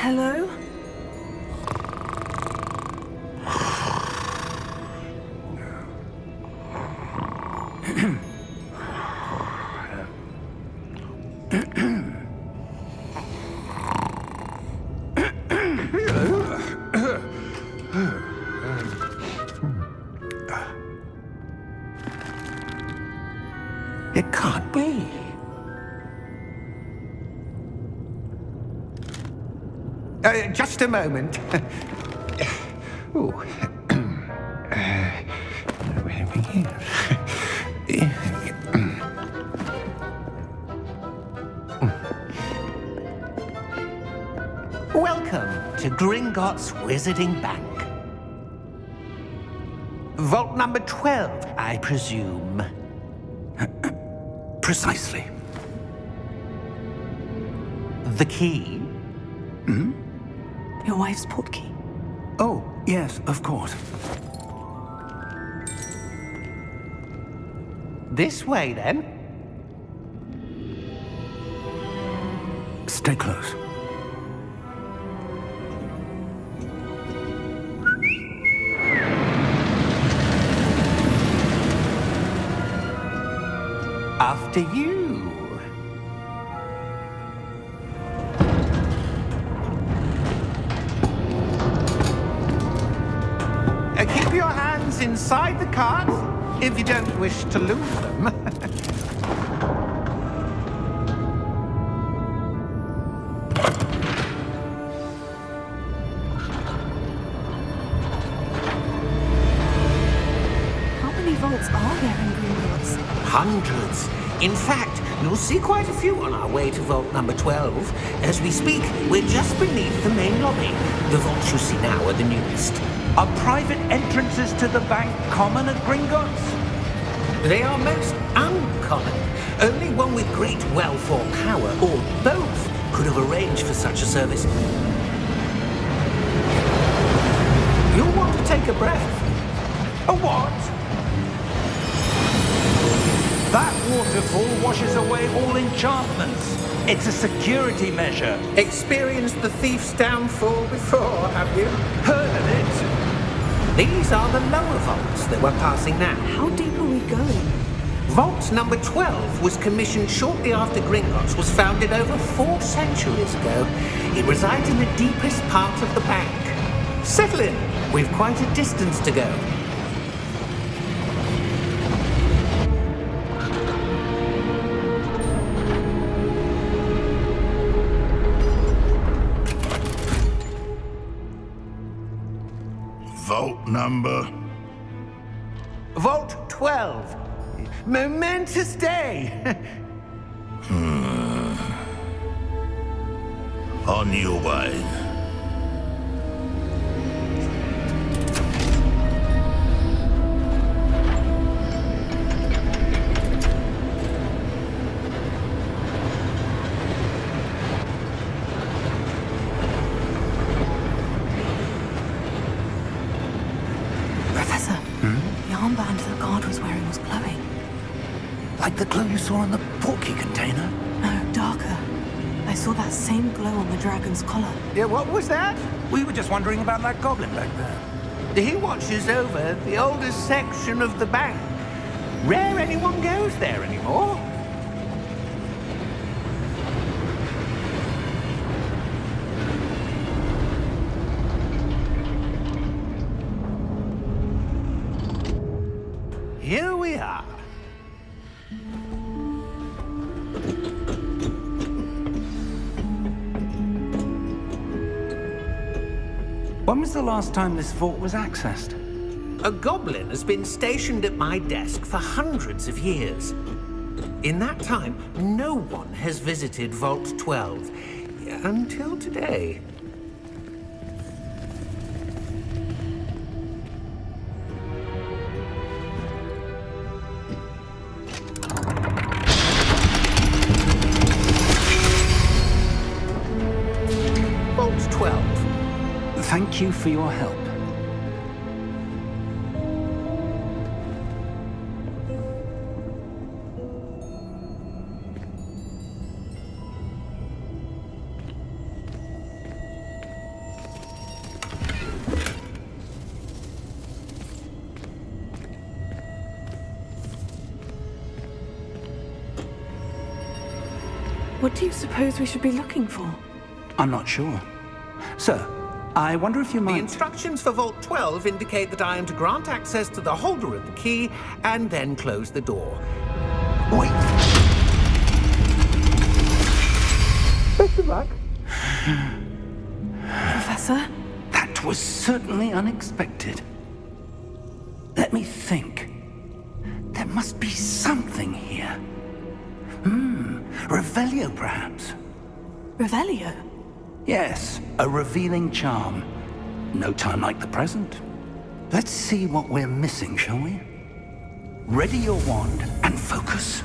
Hello? It can't be. Just a moment. Ooh. Welcome to Gringotts Wizarding Bank. Vault number 12, I presume. Precisely. The key? Your wife's portkey. Oh, yes, of course. This way, then. Stay close. After you. Keep your hands inside the cart if you don't wish to lose them. How many vaults are there in Gringotts? Hundreds. In fact, you'll see quite a few on our way to vault number 12. As we speak, we're just beneath the main lobby. The vaults you see now are the newest. Are private entrances to the bank common at Gringotts? They are most uncommon. Only one with great wealth or power, or both, could have arranged for such a service. You'll want to take a breath. A what? That waterfall washes away all enchantments. It's a security measure. Experienced the thief's downfall before, have you? Heard of it? These are the lower vaults that we're passing now. How deep are we going? Vault number 12 was commissioned shortly after Gringotts was founded over 4 centuries ago. It resides in the deepest part of the bank. Settle in. We've quite a distance to go. Vault number? Vault 12. Momentous day. On your way. Professor, the armband the guard was wearing was glowing. Like the glow you saw on the portkey container? No, darker. I saw that same glow on the dragon's collar. Yeah, what was that? We were just wondering about that goblin back there. He watches over the oldest section of the bank. Rare anyone goes there anymore. Here we are. When was the last time this vault was accessed? A goblin has been stationed at my desk for hundreds of years. In that time, no one has visited Vault 12 until today. Vault 12. Thank you for your help. What do you suppose we should be looking for? I'm not sure. Sir, I wonder if you The might... instructions for Vault 12 indicate that I am to grant access to the holder of the key and then close the door. Wait! Best of luck. Professor? That was certainly unexpected. Let me think. There must be something here. Revelio, perhaps? Revelio? Yes, a revealing charm. No time like the present. Let's see what we're missing, shall we? Ready your wand and focus.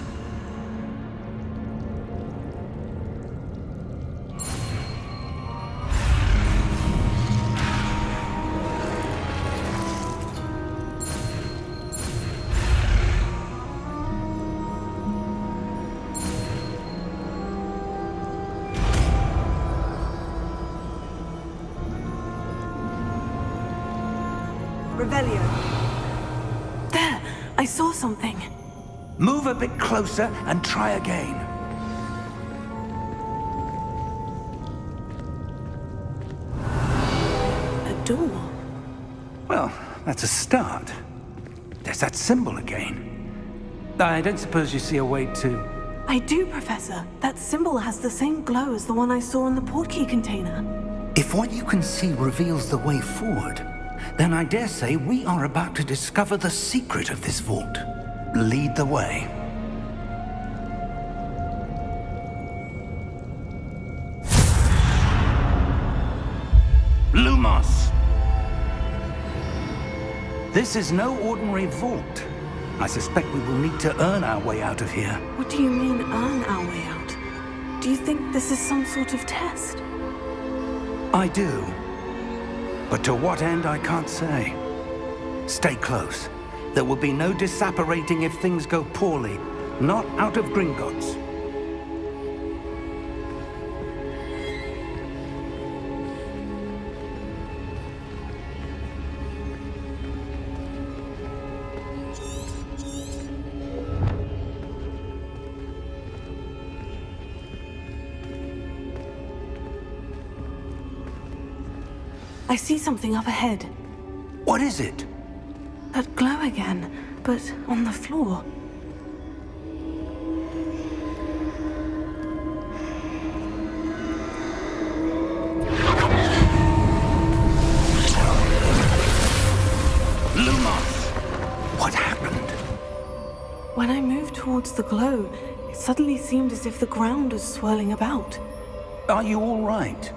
Revelio. There! I saw something. Move a bit closer and try again. A door. Well, that's a start. There's that symbol again. I don't suppose you see a way to... I do, Professor. That symbol has the same glow as the one I saw in the portkey container. If what you can see reveals the way forward, then I dare say we are about to discover the secret of this vault. Lead the way. Lumos! This is no ordinary vault. I suspect we will need to earn our way out of here. What do you mean, earn our way out? Do you think this is some sort of test? I do. But to what end, I can't say. Stay close. There will be no disapparating if things go poorly. Not out of Gringotts. I see something up ahead. What is it? That glow again, but on the floor. Lumos! What happened? When I moved towards the glow, it suddenly seemed as if the ground was swirling about. Are you all right?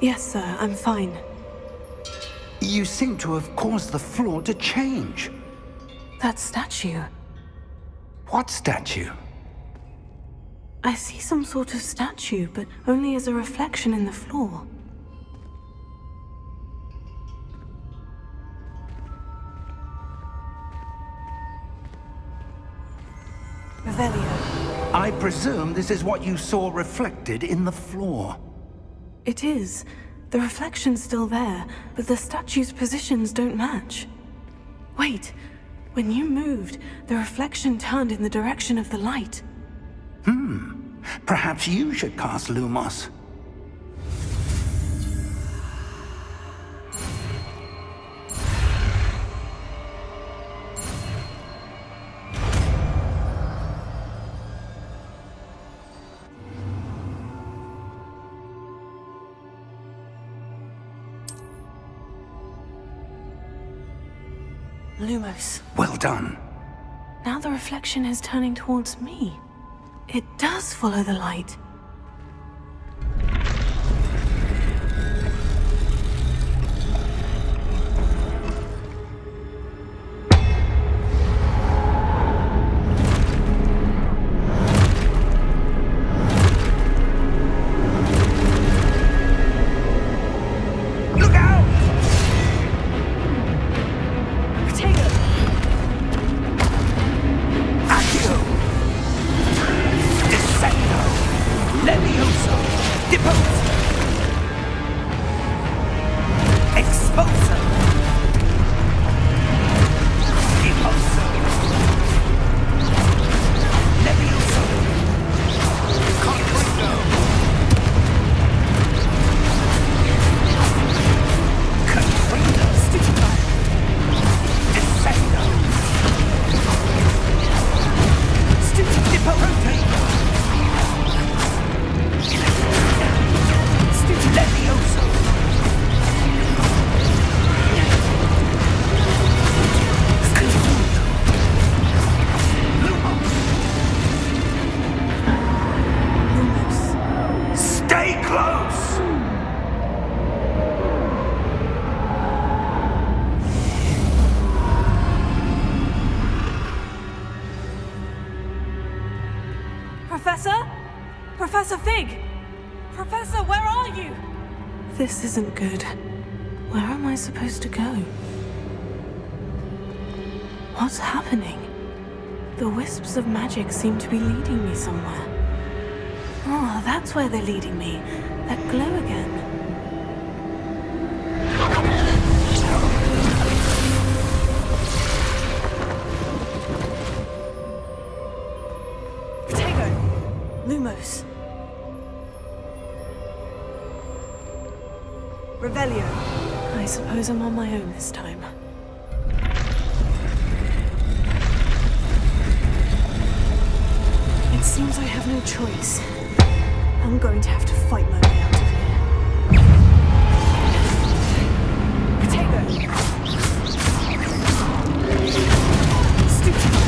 Yes, sir, I'm fine. You seem to have caused the floor to change. That statue. What statue? I see some sort of statue, but only as a reflection in the floor. Revelio. I presume this is what you saw reflected in the floor. It is. The reflection's still there, but the statue's positions don't match. Wait, when you moved, the reflection turned in the direction of the light. Perhaps you should cast Lumos. Lumos. Well done. Now the reflection is turning towards me. It does follow the light. Look out! Potato! Accio! Descendo! Professor Fig! Professor, where are you? This isn't good. Where am I supposed to go? What's happening? The wisps of magic seem to be leading me somewhere. Oh, that's where they're leading me. That glow again. Protego! Lumos. Revelio. I suppose I'm on my own this time. It seems I have no choice. I'm going to have to fight my way out of here. Protego! Stupefy!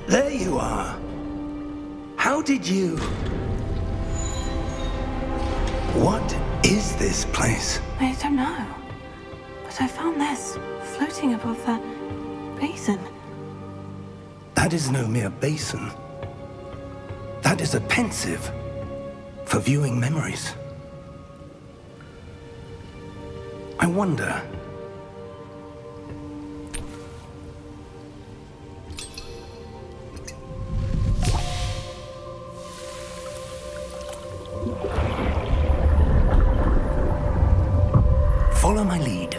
There you are. How did you... What is this place? I don't know. But I found this, floating above that basin. That is no mere basin. That is a pensive for viewing memories. I wonder... Follow my lead.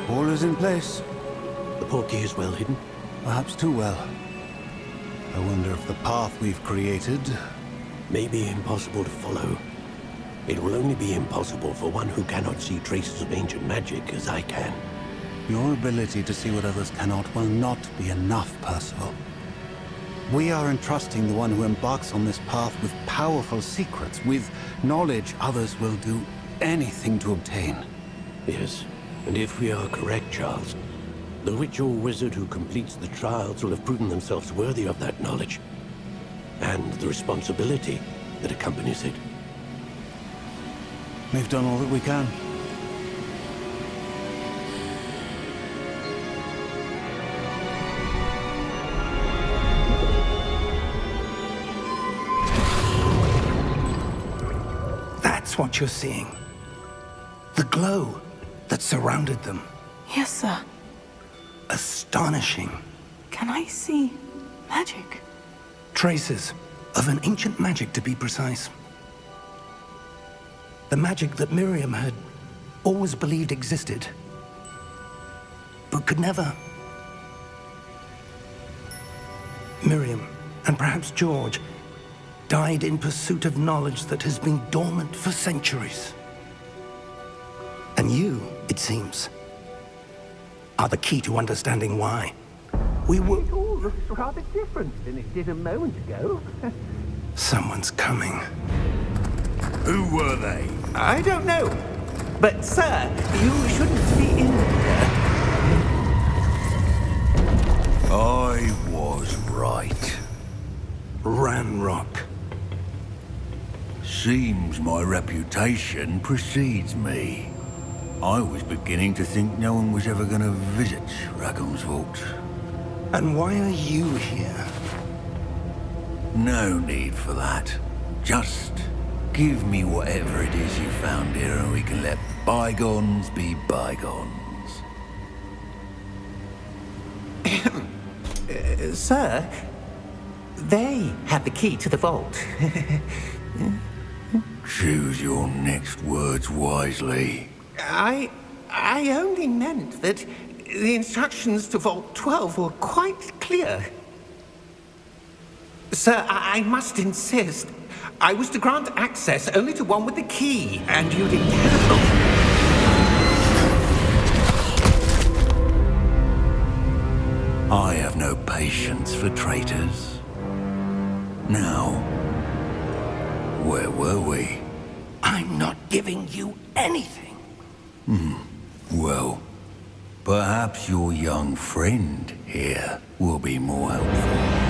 All is in place. The portkey is well hidden. Perhaps too well. I wonder if the path we've created... May be impossible to follow. It will only be impossible for one who cannot see traces of ancient magic as I can. Your ability to see what others cannot will not be enough, Percival. We are entrusting the one who embarks on this path with powerful secrets, with knowledge others will do anything to obtain. Yes, and if we are correct, Charles, the witch or wizard who completes the trials will have proven themselves worthy of that knowledge, and the responsibility that accompanies it. We've done all that we can. what you're seeing? The glow that surrounded them. Yes, sir. Astonishing. Can I see magic? Traces of an ancient magic, to be precise. The magic that Miriam had always believed existed, but could never. Miriam, and perhaps George, died in pursuit of knowledge that has been dormant for centuries. And you, it seems, are the key to understanding why. We were... It all looks rather different than it did a moment ago. Someone's coming. Who were they? I don't know. But, sir, you shouldn't be in here. I was right. Ranrock. Seems my reputation precedes me. I was beginning to think no one was ever going to visit Rackham's vault. And why are you here? No need for that. Just give me whatever it is you found here and we can let bygones be bygones. Sir, they had the key to the vault. Choose your next words wisely. I only meant that the instructions to Vault 12 were quite clear. Sir, I must insist. I was to grant access only to one with the key, and you didn't have. I have no patience for traitors. Now, where were we? I'm not giving you anything. Well, perhaps your young friend here will be more helpful.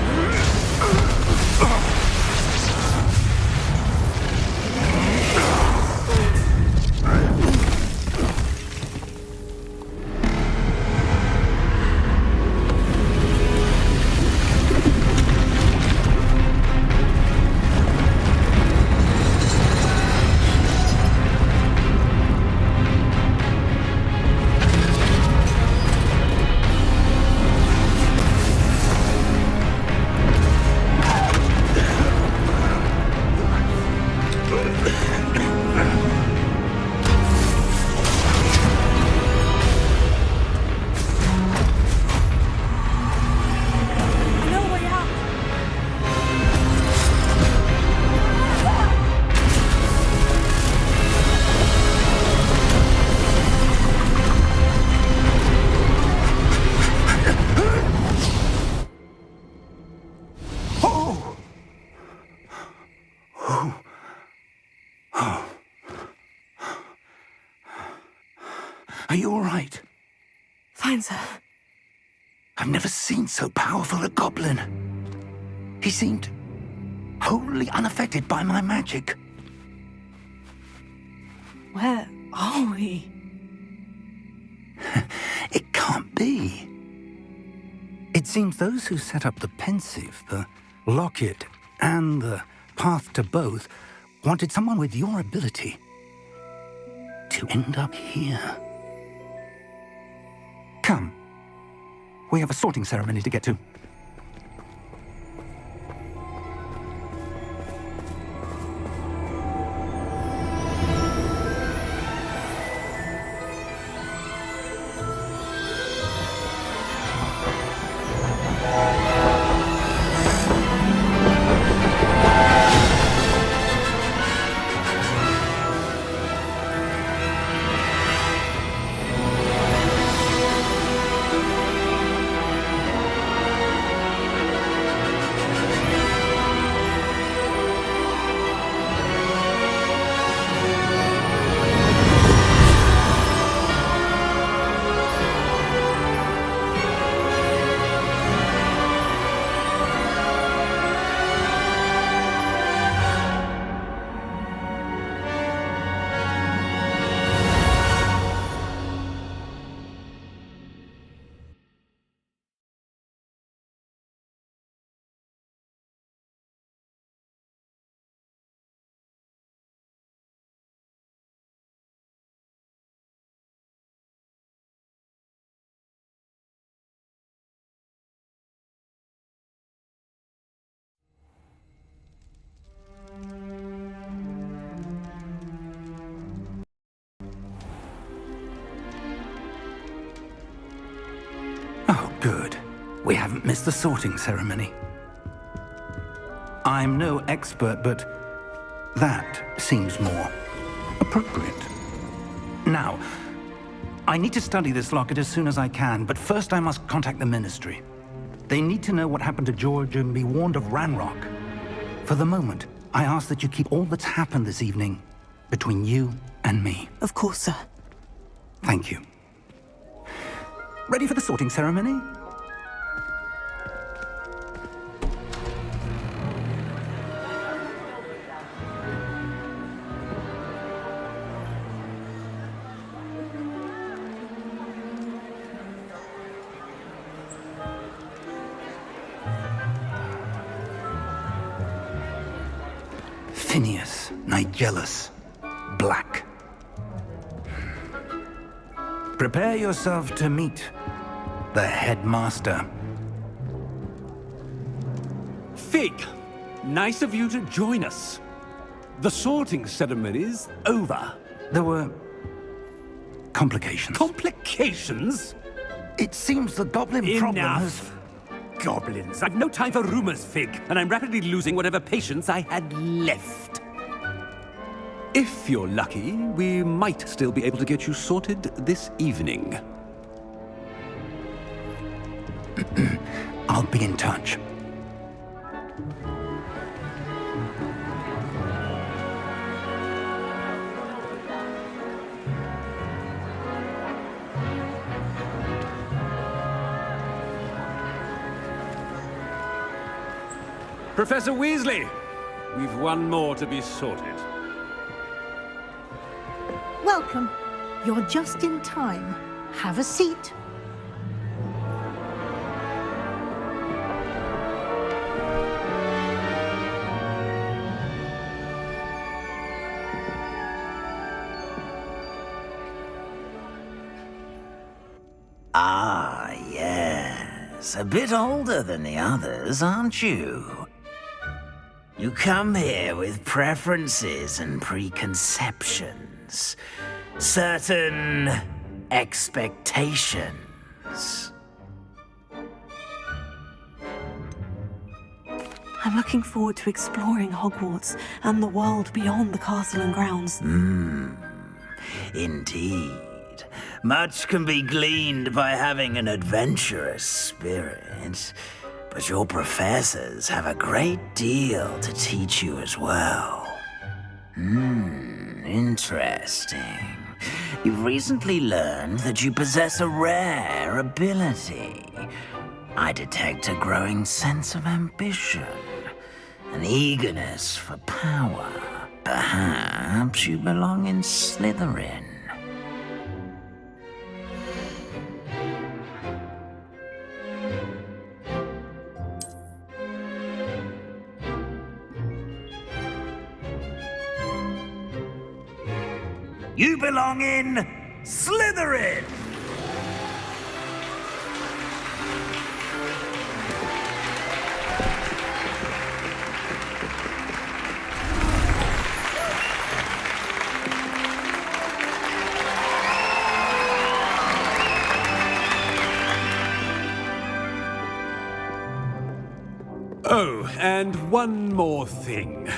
Are you all right? Fine, sir. I've never seen so powerful a goblin. He seemed wholly unaffected by my magic. Where are we? It can't be. It seems those who set up the pensive, the locket, and the path to both wanted someone with your ability to end up here. Come. We have a sorting ceremony to get to. Good. We haven't missed the sorting ceremony. I'm no expert, but that seems more appropriate. Now, I need to study this locket as soon as I can, but first I must contact the Ministry. They need to know what happened to George and be warned of Ranrock. For the moment, I ask that you keep all that's happened this evening between you and me. Of course, sir. Thank you. Ready for the sorting ceremony? Phineas, Nigellus, Black. Prepare yourself to meet the headmaster. Fig, nice of you to join us. The sorting ceremony's over. There were complications. Complications? It seems the goblin problem has... Enough! Goblins. I've no time for rumors, Fig, and I'm rapidly losing whatever patience I had left. If you're lucky, we might still be able to get you sorted this evening. I'll be in touch. Professor Weasley, we've one more to be sorted. Welcome. You're just in time. Have a seat. Ah, yes. A bit older than the others, aren't you? You come here with preferences and preconceptions. Certain expectations. I'm looking forward to exploring Hogwarts and the world beyond the castle and grounds. Indeed. Much can be gleaned by having an adventurous spirit, but your professors have a great deal to teach you as well. Interesting. You've recently learned that you possess a rare ability. I detect a growing sense of ambition, an eagerness for power. Perhaps you belong in Slytherin. You belong in Slytherin! Oh, and one more thing.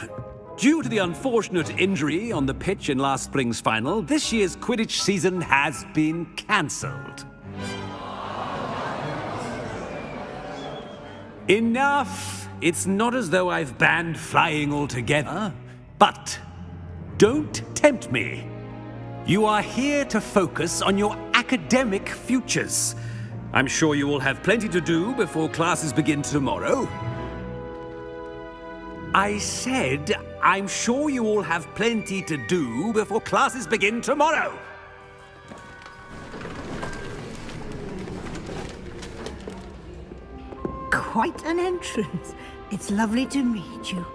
Due to the unfortunate injury on the pitch in last spring's final, this year's Quidditch season has been cancelled. Enough! It's not as though I've banned flying altogether, but don't tempt me. You are here to focus on your academic futures. I'm sure you will have plenty to do before classes begin tomorrow. I said, I'm sure you all have plenty to do before classes begin tomorrow. Quite an entrance. It's lovely to meet you.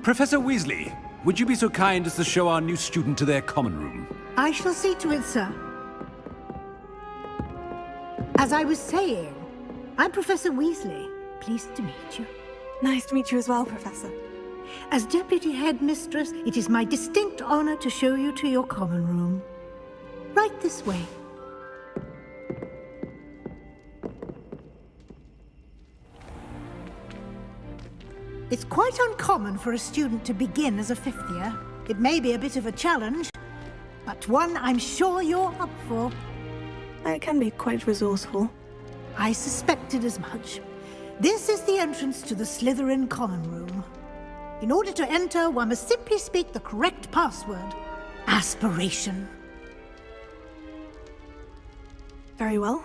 Professor Weasley, would you be so kind as to show our new student to their common room? I shall see to it, sir. As I was saying, I'm Professor Weasley. Pleased to meet you. Nice to meet you as well, Professor. As Deputy Headmistress, it is my distinct honor to show you to your common room. Right this way. It's quite uncommon for a student to begin as a fifth year. It may be a bit of a challenge, but one I'm sure you're up for. I can be quite resourceful. I suspected as much. This is the entrance to the Slytherin Common Room. In order to enter, one must simply speak the correct password. Aspiration. Very well.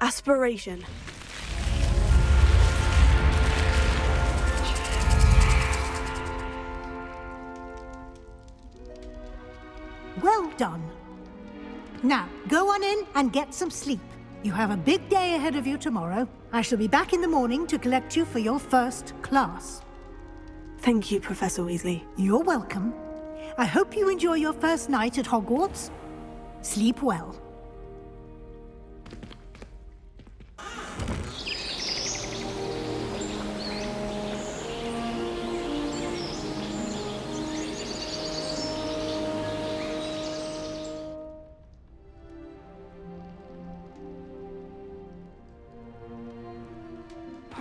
Aspiration. Well done. Now, go on in and get some sleep. You have a big day ahead of you tomorrow. I shall be back in the morning to collect you for your first class. Thank you, Professor Weasley. You're welcome. I hope you enjoy your first night at Hogwarts. Sleep well.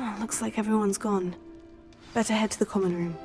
Oh, looks like everyone's gone. Better head to the common room.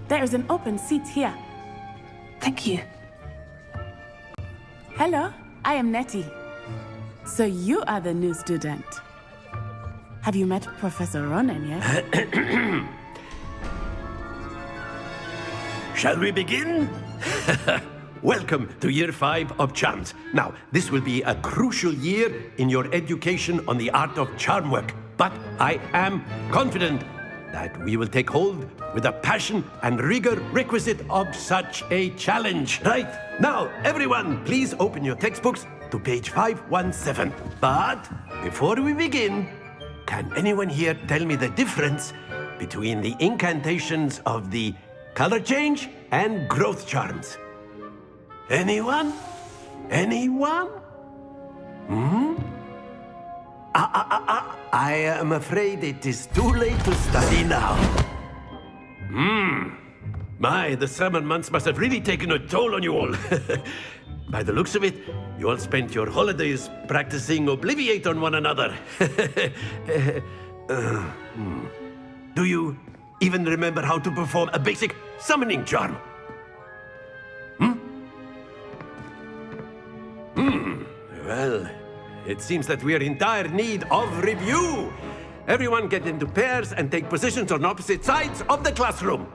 There is an open seat here. Thank you. Hello, I am Nettie. So you are the new student. Have you met Professor Ronan yet? Shall we begin? Welcome to Year 5 of Charms. Now, this will be a crucial year in your education on the art of charm work. But I am confident that we will take hold with the passion and rigor requisite of such a challenge. Right, now, everyone, please open your textbooks to page 517. But before we begin, can anyone here tell me the difference between the incantations of the color change and growth charms? Anyone? Anyone? I am afraid it is too late to study now. My, the summer months must have really taken a toll on you all. By the looks of it, you all spent your holidays practicing Obliviate on one another. Do you even remember how to perform a basic summoning charm? Well, it seems that we are in dire need of review. Everyone get into pairs and take positions on opposite sides of the classroom.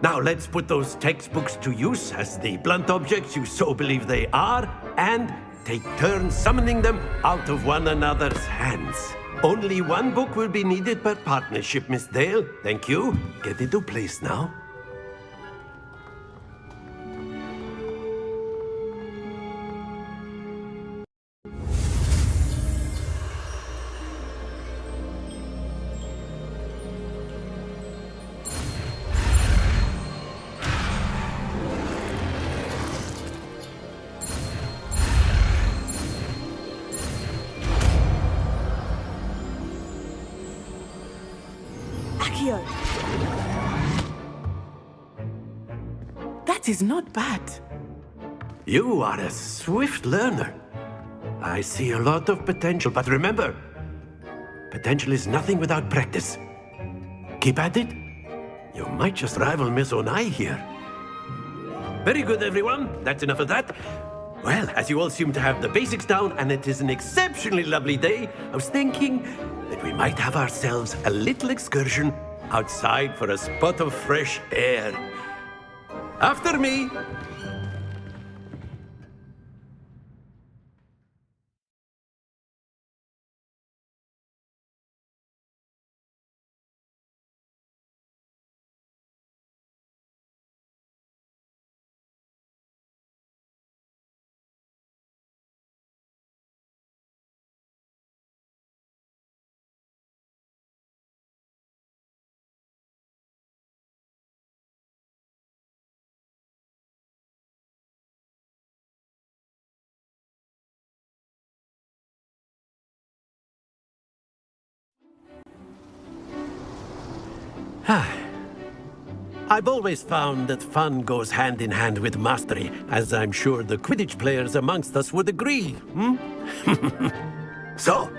Now let's put those textbooks to use as the blunt objects you so believe they are, and take turns summoning them out of one another's hands. Only one book will be needed per partnership, Miss Dale. Thank you. Get into place now. Accio. That is not bad. You are a swift learner. I see a lot of potential, but remember, potential is nothing without practice. Keep at it. You might just rival Miss Onai here. Very good, everyone. That's enough of that. Well, as you all seem to have the basics down, and it is an exceptionally lovely day, I was thinking that we might have ourselves a little excursion outside for a spot of fresh air. After me. I've always found that fun goes hand in hand with mastery, as I'm sure the Quidditch players amongst us would agree, hmm? So,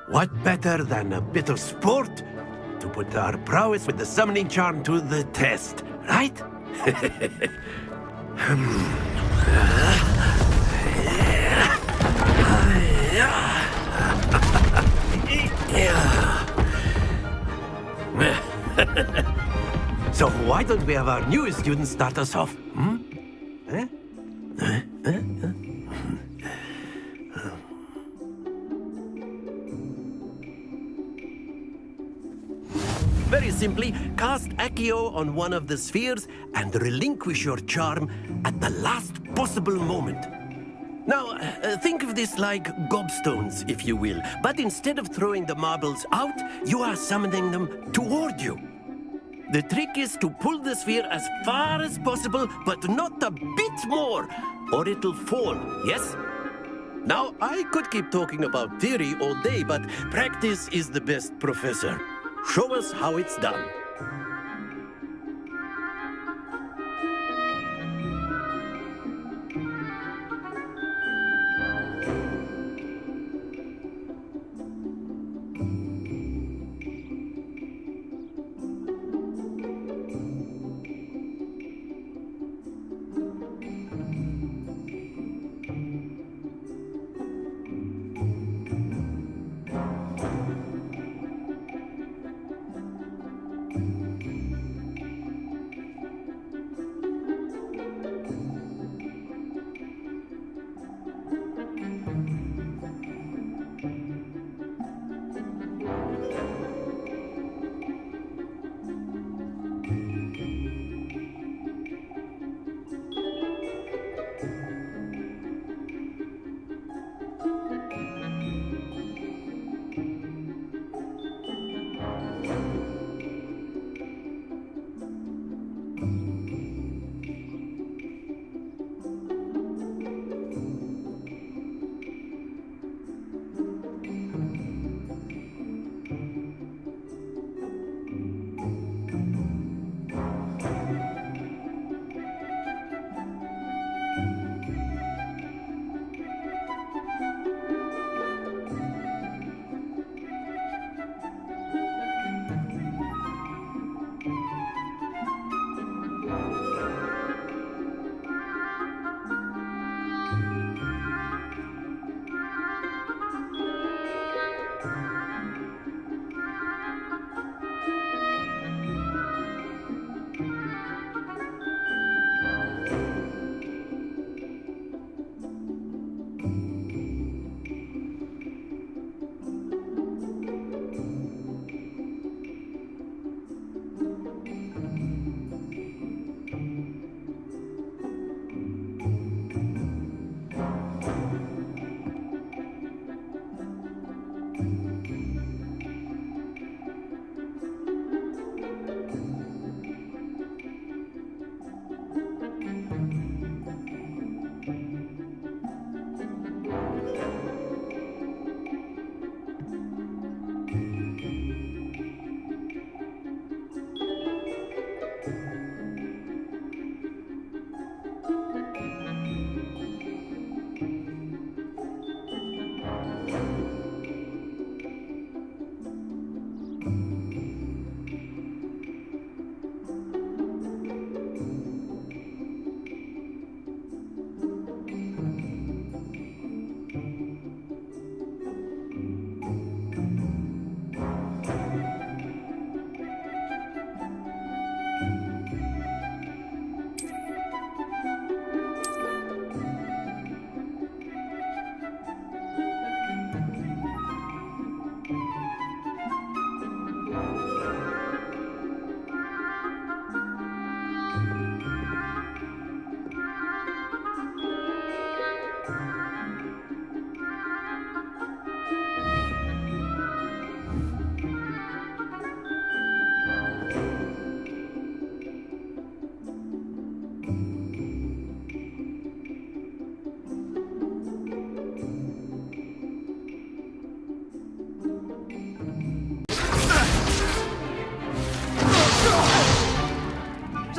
what better than a bit of sport to put our prowess with the summoning charm to the test, right? So why don't we have our newest student start us off? Hmm? Very simply, cast Accio on one of the spheres and relinquish your charm at the last possible moment. Now, think of this like gobstones, if you will. But instead of throwing the marbles out, you are summoning them toward you. The trick is to pull the sphere as far as possible, but not a bit more, or it'll fall, yes? Now, I could keep talking about theory all day, but practice is the best professor. Show us how it's done.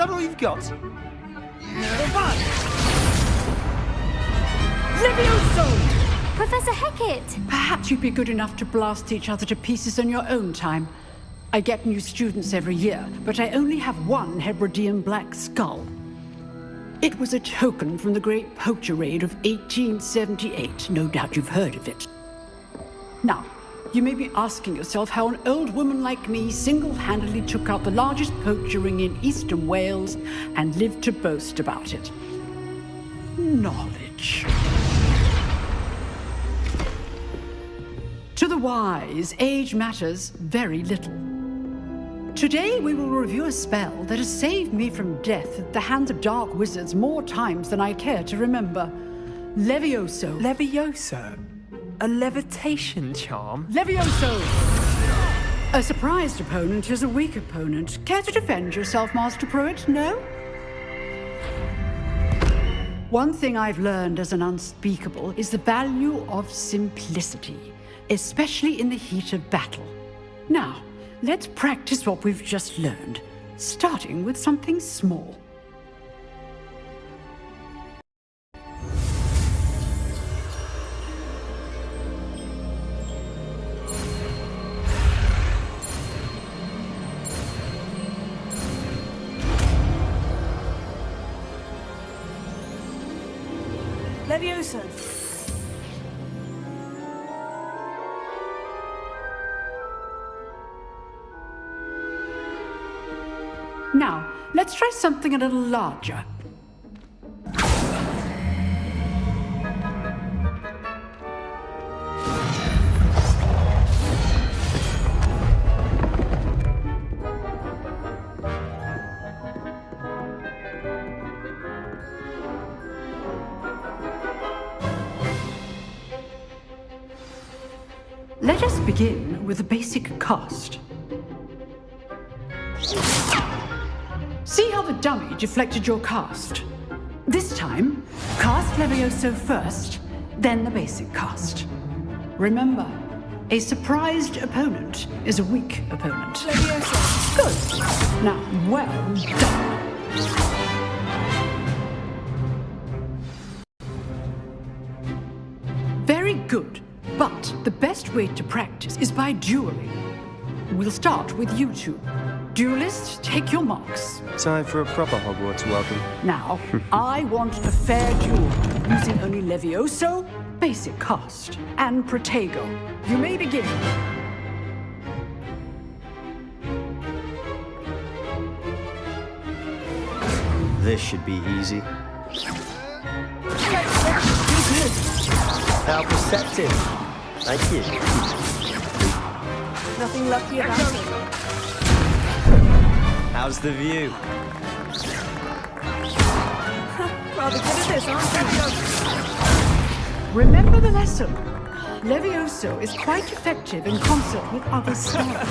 that all you've got? Levioso! Professor Hecat! Perhaps you'd be good enough to blast each other to pieces in your own time. I get new students every year, but I only have one Hebridean black skull. It was a token from the Great Poacher Raid of 1878. No doubt you've heard of it. Now, you may be asking yourself how an old woman like me single-handedly took out the largest poacher ring in eastern Wales and lived to boast about it. Knowledge. To the wise, age matters very little. Today we will review a spell that has saved me from death at the hands of dark wizards more times than I care to remember. Levioso. Levioso? A levitation charm? Levioso! A surprised opponent is a weak opponent. Care to defend yourself, Master Pruitt? No? One thing I've learned as an unspeakable is the value of simplicity, especially in the heat of battle. Now, let's practice what we've just learned, starting with something small. Levioso. Now, let's try something a little larger. Let us begin with the basic cast. See how the dummy deflected your cast? This time, cast Levioso first, then the basic cast. Remember, a surprised opponent is a weak opponent. Levioso. Good. Now, well done. Very good. But the best way to practice is by dueling. We'll start with you two. Duelists, take your marks. Time for a proper Hogwarts welcome. Now, I want a fair duel, using only Levioso, basic cast, and Protego. You may begin. This should be easy. Good. How perceptive. Thank you. Nothing lucky about it. How's the view? Rather good at this, aren't you? Remember the lesson. Levioso is quite effective in concert with other spells.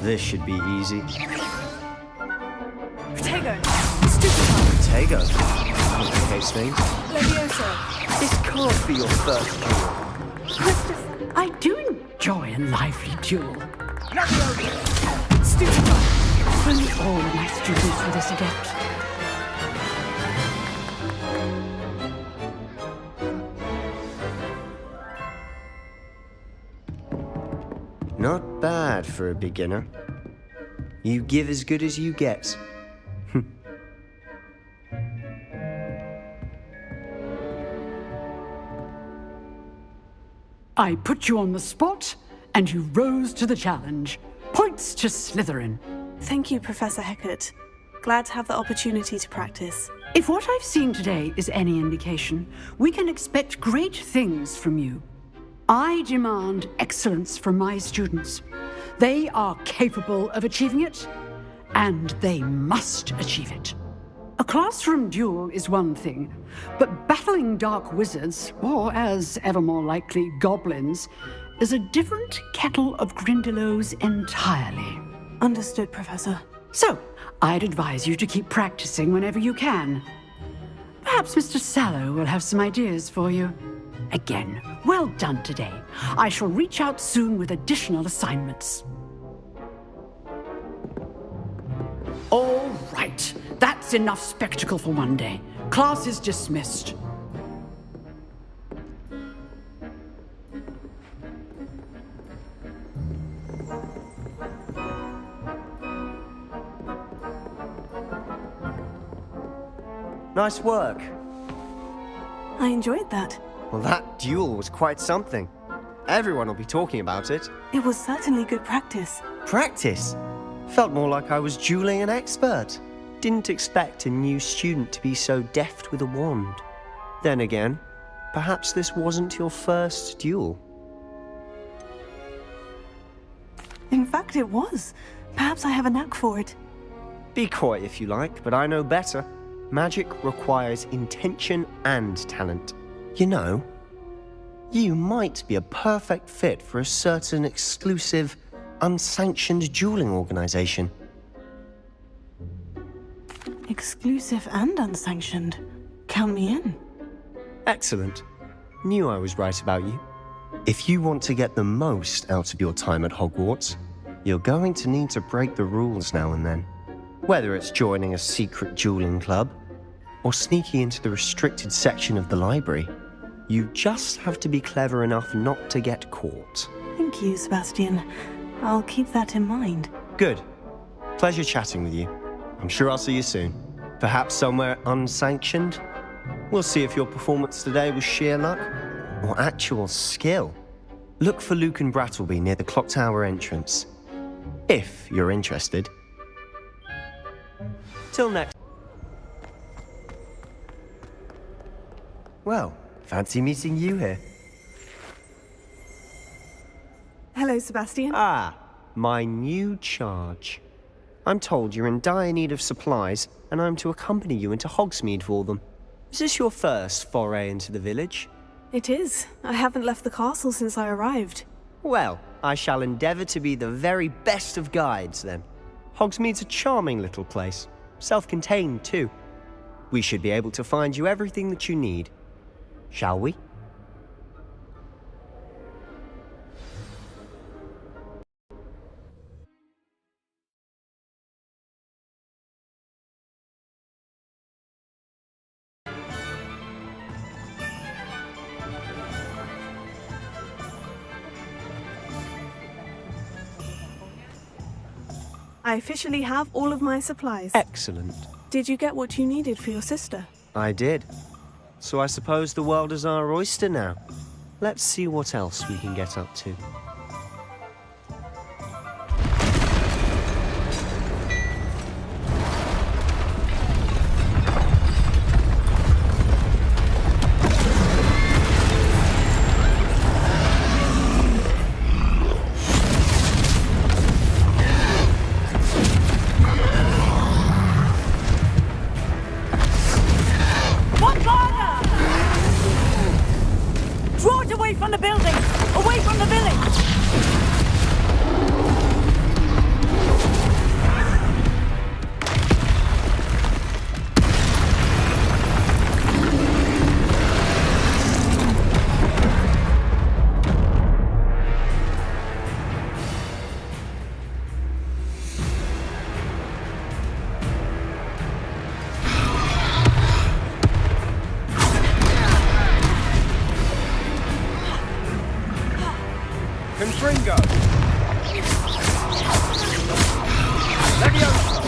This should be easy. Protego. Stupefy. Protego. Case things. Levioso. This can't be your first duel. Christopher, I do enjoy a lively duel. Levioso. Stupefy. Only all of my students for this adept. Not bad for a beginner. You give as good as you get. I put you on the spot, and you rose to the challenge. Points to Slytherin. Thank you, Professor Hecat. Glad to have the opportunity to practice. If what I've seen today is any indication, we can expect great things from you. I demand excellence from my students. They are capable of achieving it, and they must achieve it. A classroom duel is one thing, but battling dark wizards, or as ever more likely, goblins, is a different kettle of Grindylows entirely. Understood, Professor. So, I'd advise you to keep practicing whenever you can. Perhaps Mr. Sallow will have some ideas for you. Again, well done today. I shall reach out soon with additional assignments. All right, that's enough spectacle for one day. Class is dismissed. Nice work. I enjoyed that. Well, that duel was quite something. Everyone will be talking about it. It was certainly good practice. Practice? Felt more like I was dueling an expert. Didn't expect a new student to be so deft with a wand. Then again, perhaps this wasn't your first duel. In fact, it was. Perhaps I have a knack for it. Be coy if you like, but I know better. Magic requires intention and talent. You know, you might be a perfect fit for a certain exclusive, unsanctioned dueling organization. Exclusive and unsanctioned. Count me in. Excellent. Knew I was right about you. If you want to get the most out of your time at Hogwarts, you're going to need to break the rules now and then. Whether it's joining a secret dueling club, or sneaking into the restricted section of the library, you just have to be clever enough not to get caught. Thank you, Sebastian. I'll keep that in mind. Good. Pleasure chatting with you. I'm sure I'll see you soon. Perhaps somewhere unsanctioned? We'll see if your performance today was sheer luck or actual skill. Look for Luke and Brattleby near the clock tower entrance, if you're interested. Till next. Well, fancy meeting you here. Hello, Sebastian. Ah, my new charge. I'm told you're in dire need of supplies, and I'm to accompany you into Hogsmeade for them. Is this your first foray into the village? It is. I haven't left the castle since I arrived. Well, I shall endeavour to be the very best of guides, then. Hogsmeade's a charming little place. Self-contained, too. We should be able to find you everything that you need. Shall we? I officially have all of my supplies. Excellent. Did you get what you needed for your sister? I did. So I suppose the world is our oyster now. Let's see what else we can get up to. From the building! Away from the village! Confringo! Leviosa!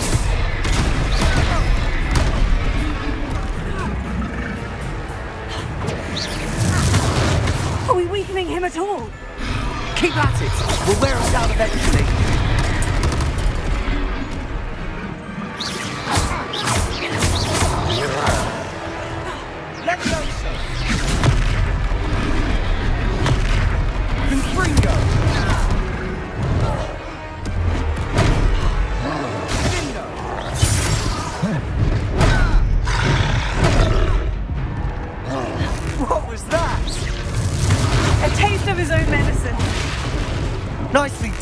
Are we weakening him at all? Keep at it! We'll wear him down eventually.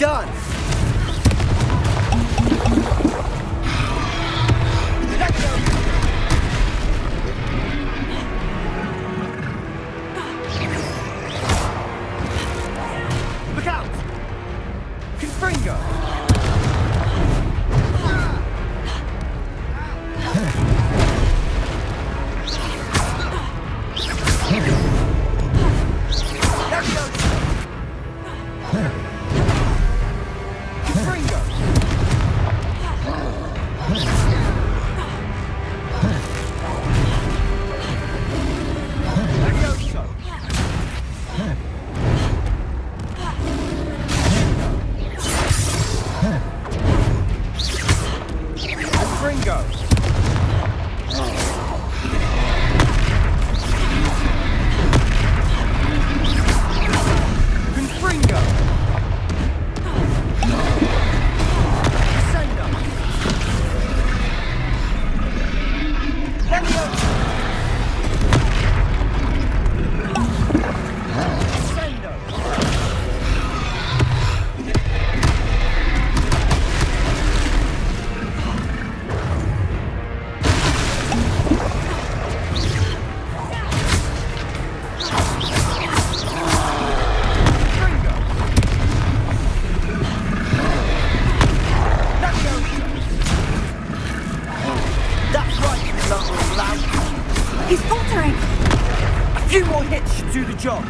done! Look out! Confringo! He's faltering! A few more hits should do the job.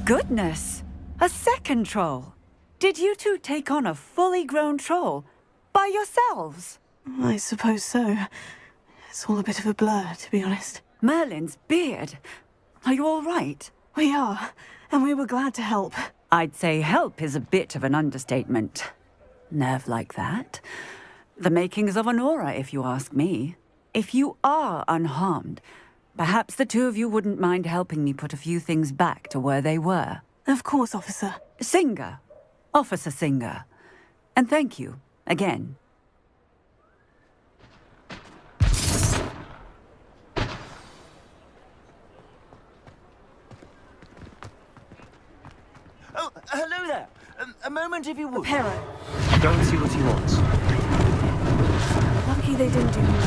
Goodness! A second troll! Did you two take on a fully grown troll by yourselves? I suppose so. It's all a bit of a blur, to be honest. Merlin's beard. Are you all right? We are, and we were glad to help. I'd say help is a bit of an understatement. Nerve like that. The makings of an aura, if you ask me. If you are unharmed, perhaps the two of you wouldn't mind helping me put a few things back to where they were. Of course, officer. Singer. Officer Singer. And thank you, again. Oh, hello there. A moment if you would. Pero. Go and see what he wants. Lucky they didn't do much.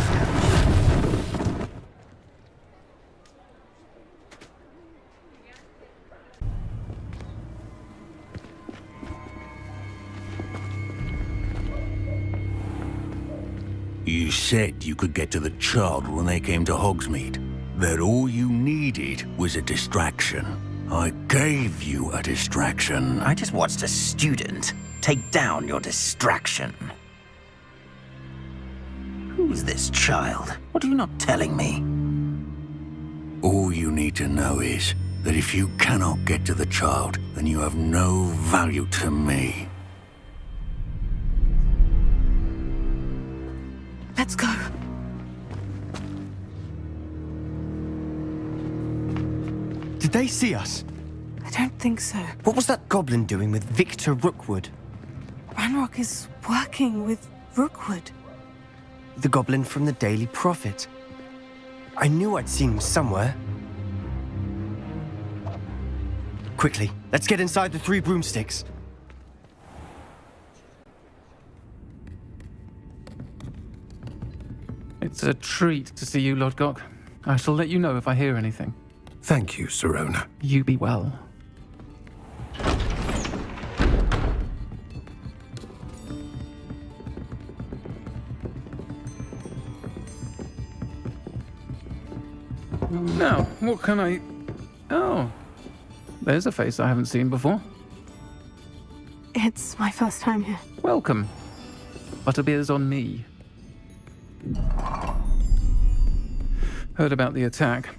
You said you could get to the child when they came to Hogsmeade. That all you needed was a distraction. I gave you a distraction. I just watched a student take down your distraction. Who's this child? What are you not telling me? All you need to know is that if you cannot get to the child, then you have no value to me. Let's go. Did they see us? I don't think so. What was that goblin doing with Victor Rookwood? Ranrock is working with Rookwood. The goblin from the Daily Prophet. I knew I'd seen him somewhere. Quickly, let's get inside the 3 broomsticks. It's a treat to see you, Lodgok. I shall let you know if I hear anything. Thank you, Sirona. You be well. Now, what can I... Oh, there's a face I haven't seen before. It's my first time here. Welcome. Butterbeer's on me. Heard about the attack.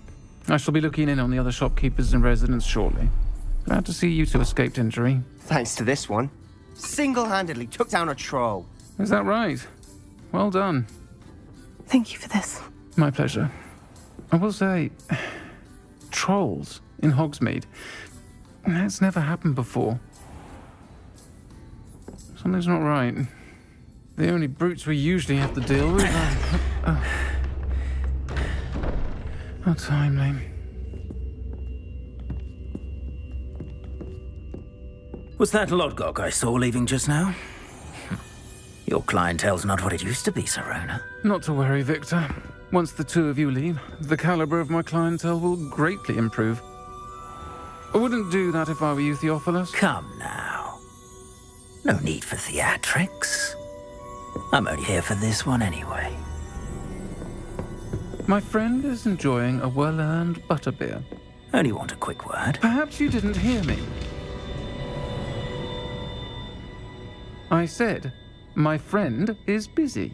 I shall be looking in on the other shopkeepers and residents shortly. Glad to see you two escaped injury. Thanks to this one. Single-handedly took down a troll. Is that right? Well done. Thank you for this. My pleasure. I will say, trolls in Hogsmeade. That's never happened before. Something's not right. The only brutes we usually have to deal with are... How timely. Was that Lodgok I saw leaving just now? Your clientele's not what it used to be, Sirona. Not to worry, Victor. Once the two of you leave, the caliber of my clientele will greatly improve. I wouldn't do that if I were you, Theophilus. Come now. No need for theatrics. I'm only here for this one anyway. My friend is enjoying a well-earned butterbeer. Only want a quick word. Perhaps you didn't hear me. I said, my friend is busy.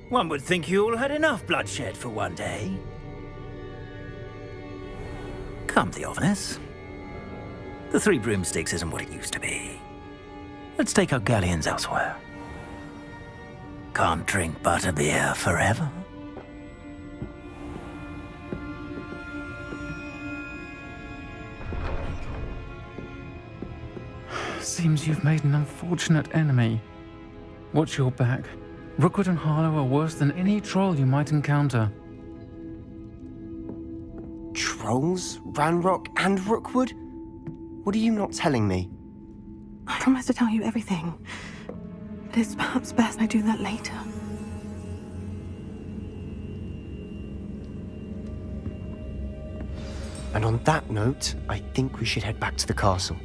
One would think you all had enough bloodshed for one day. Come, Theophilus. The Three Broomsticks isn't what it used to be. Let's take our galleons elsewhere. Can't drink butterbeer forever. Seems you've made an unfortunate enemy. Watch your back. Rookwood and Harlow are worse than any troll you might encounter. Trolls? Ranrock and Rookwood? What are you not telling me? I promise to tell you everything. But it's perhaps best I do that later. And on that note, I think we should head back to the castle.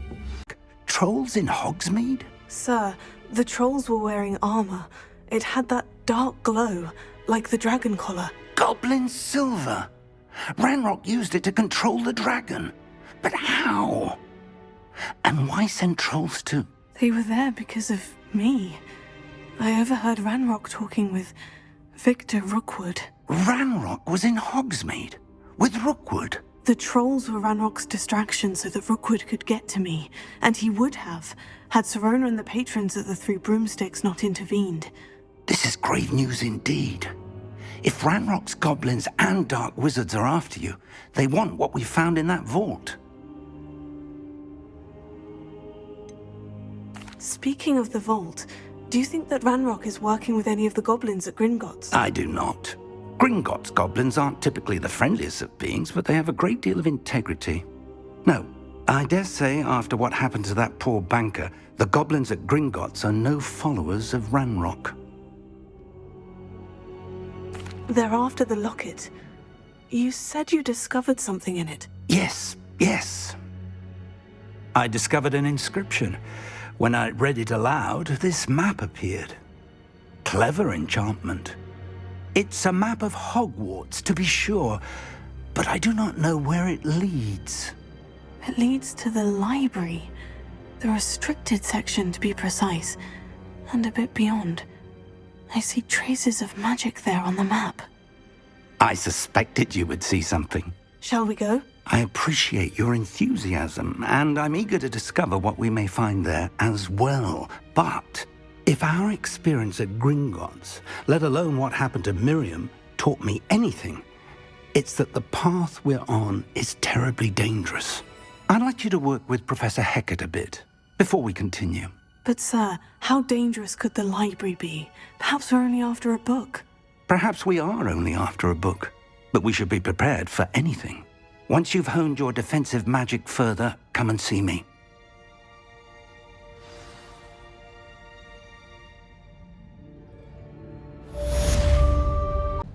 Trolls in Hogsmeade? Sir, the trolls were wearing armor. It had that dark glow, like the dragon collar. Goblin silver! Ranrock used it to control the dragon. But how? And why send trolls to... They were there because of me. I overheard Ranrock talking with Victor Rookwood. Ranrock was in Hogsmeade? With Rookwood? The trolls were Ranrock's distraction so that Rookwood could get to me, and he would have, had Sirona and the patrons of the Three Broomsticks not intervened. This is grave news indeed. If Ranrock's goblins and dark wizards are after you, they want what we found in that vault. Speaking of the vault, do you think that Ranrock is working with any of the goblins at Gringotts? I do not. Gringotts goblins aren't typically the friendliest of beings, but they have a great deal of integrity. No, I dare say after what happened to that poor banker, the goblins at Gringotts are no followers of Ranrock. They're after the locket. You said you discovered something in it. Yes. I discovered an inscription. When I read it aloud, this map appeared. Clever enchantment. It's a map of Hogwarts, to be sure, but I do not know where it leads. It leads to the library. The restricted section, to be precise, and a bit beyond. I see traces of magic there on the map. I suspected you would see something. Shall we go? I appreciate your enthusiasm, and I'm eager to discover what we may find there as well. But if our experience at Gringotts, let alone what happened to Miriam, taught me anything, it's that the path we're on is terribly dangerous. I'd like you to work with Professor Hecat a bit before we continue. But sir, how dangerous could the library be? Perhaps we're only after a book. Perhaps we are only after a book, but we should be prepared for anything. Once you've honed your defensive magic further, come and see me.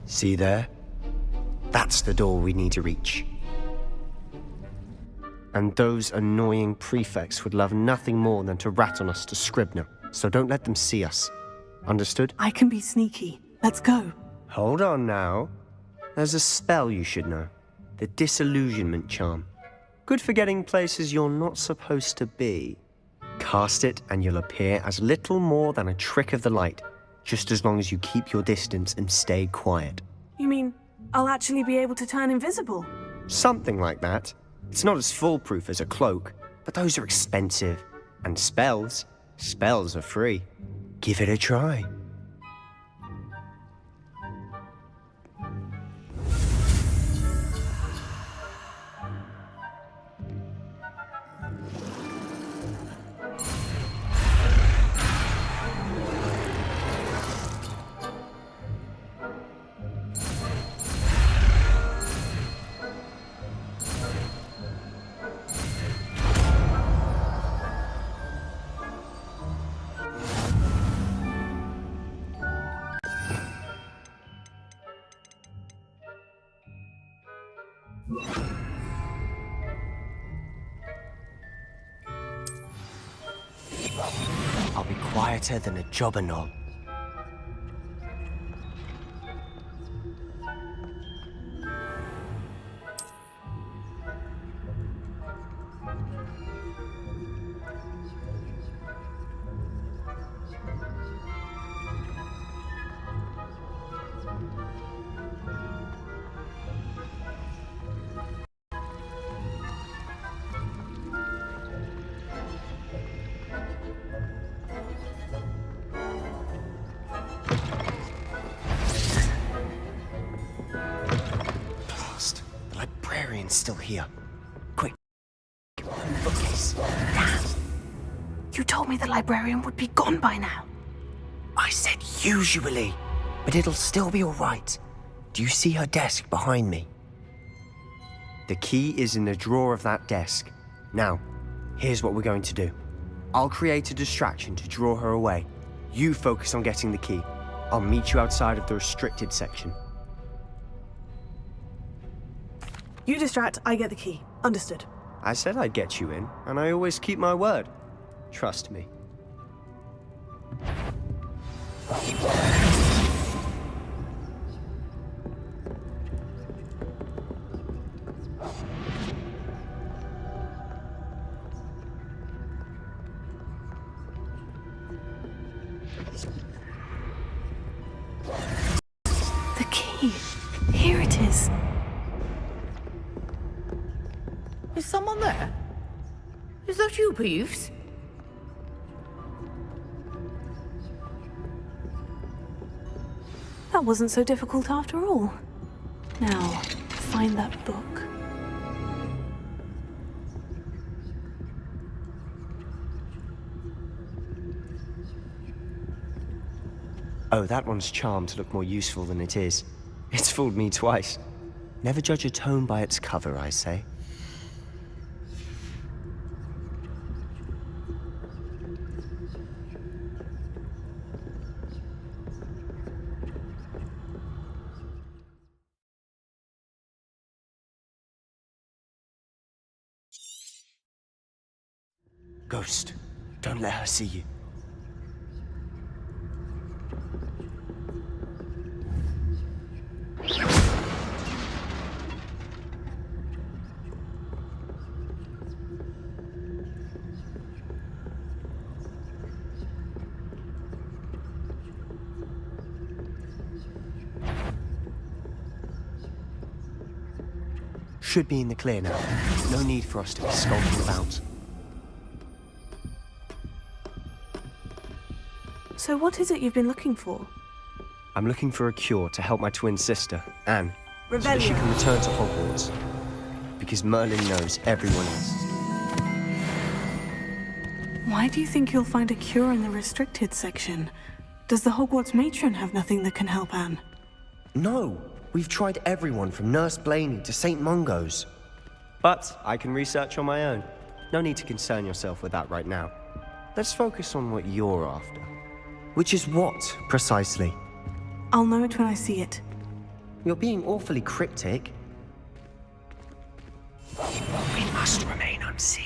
See there? That's the door we need to reach. And those annoying prefects would love nothing more than to rat on us to Scribner, so don't let them see us. Understood? I can be sneaky. Let's go. Hold on now. There's a spell you should know. The Disillusionment Charm. Good for getting places you're not supposed to be. cast it and you'll appear as little more than a trick of the light, just as long as you keep your distance and stay quiet. You mean I'll actually be able to turn invisible? Something like that. It's not as foolproof as a cloak, but those are expensive. And spells are free. Give it a try. I'll be quieter than a jobberknoll. The librarian's still here. Quick. Bookcase. Damn. You told me the librarian would be gone by now. I said usually, but it'll still be all right. Do you see her desk behind me? The key is in the drawer of that desk. Now, here's what we're going to do. I'll create a distraction to draw her away. You focus on getting the key. I'll meet you outside of the restricted section. You distract, I get the key. Understood. I said I'd get you in, and I always keep my word. Trust me. The key. Here it is. Is someone there? Is that you, Peeves? That wasn't so difficult after all. Now, find that book. Oh, that one's charmed to look more useful than it is. It's fooled me twice. Never judge a tome by its cover, I say. Ghost, don't let her see you. Should be in the clear now. No need for us to be skulking about. So what is it you've been looking for? I'm looking for a cure to help my twin sister, Anne, so that she Rebellion. can return to Hogwarts. Because Merlin knows everyone else. Why do you think you'll find a cure in the restricted section? Does the Hogwarts matron have nothing that can help Anne? No, we've tried everyone from Nurse Blaney to St. Mungo's. But I can research on my own. No need to concern yourself with that right now. Let's focus on what you're after. Which is what, precisely? I'll know it when I see it. You're being awfully cryptic. We must remain unseen.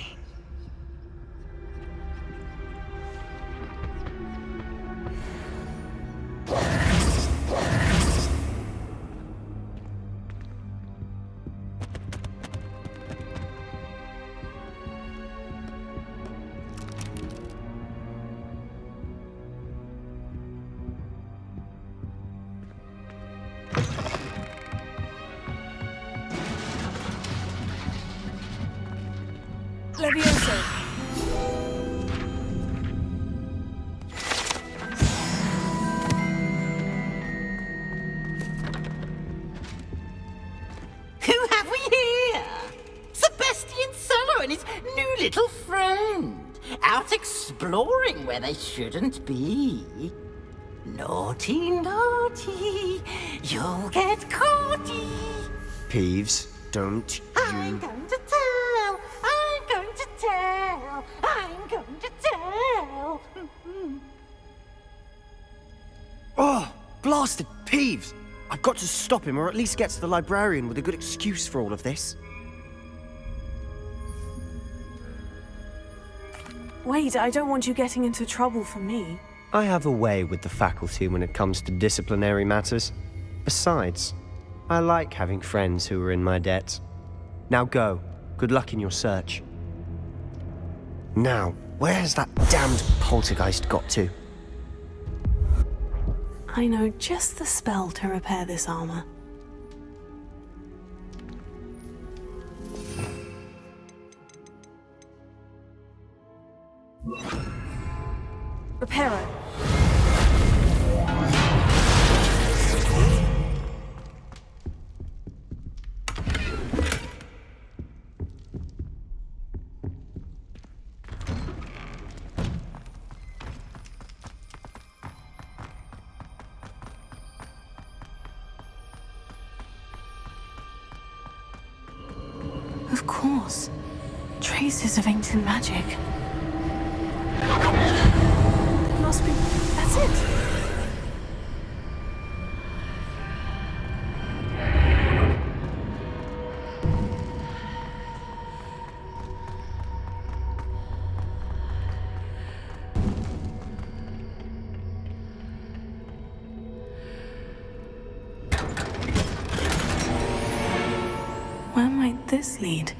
Levioso. Who have we here? Sebastian Cello and his new little friend. Out exploring where they shouldn't be. Naughty, naughty. You'll get caughty. Peeves, don't I'm going to tell. I'm going to tell. I'm going to tell. Oh, blasted Peeves! I've got to stop him, or at least get to the librarian with a good excuse for all of this. Wait, I don't want you getting into trouble for me. I have a way with the faculty when it comes to disciplinary matters. Besides, I like having friends who are in my debt. Now go. Good luck in your search. Now, where has that damned poltergeist got to? I know just the spell to repair this armor. Reparo. Of course. Traces of ancient magic. It must be... That's it! Where might this lead?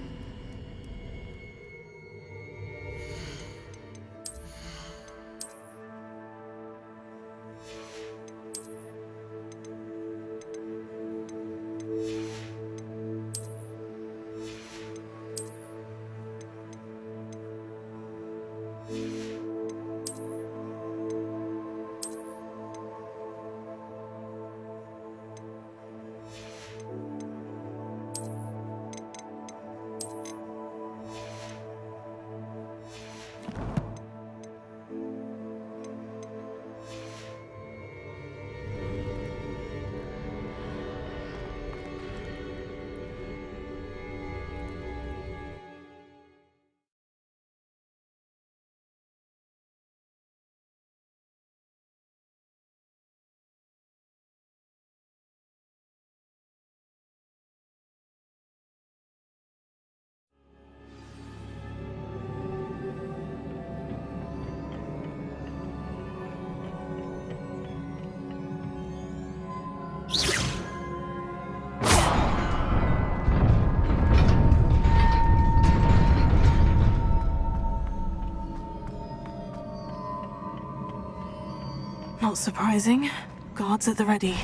Not surprising. Guards at the ready.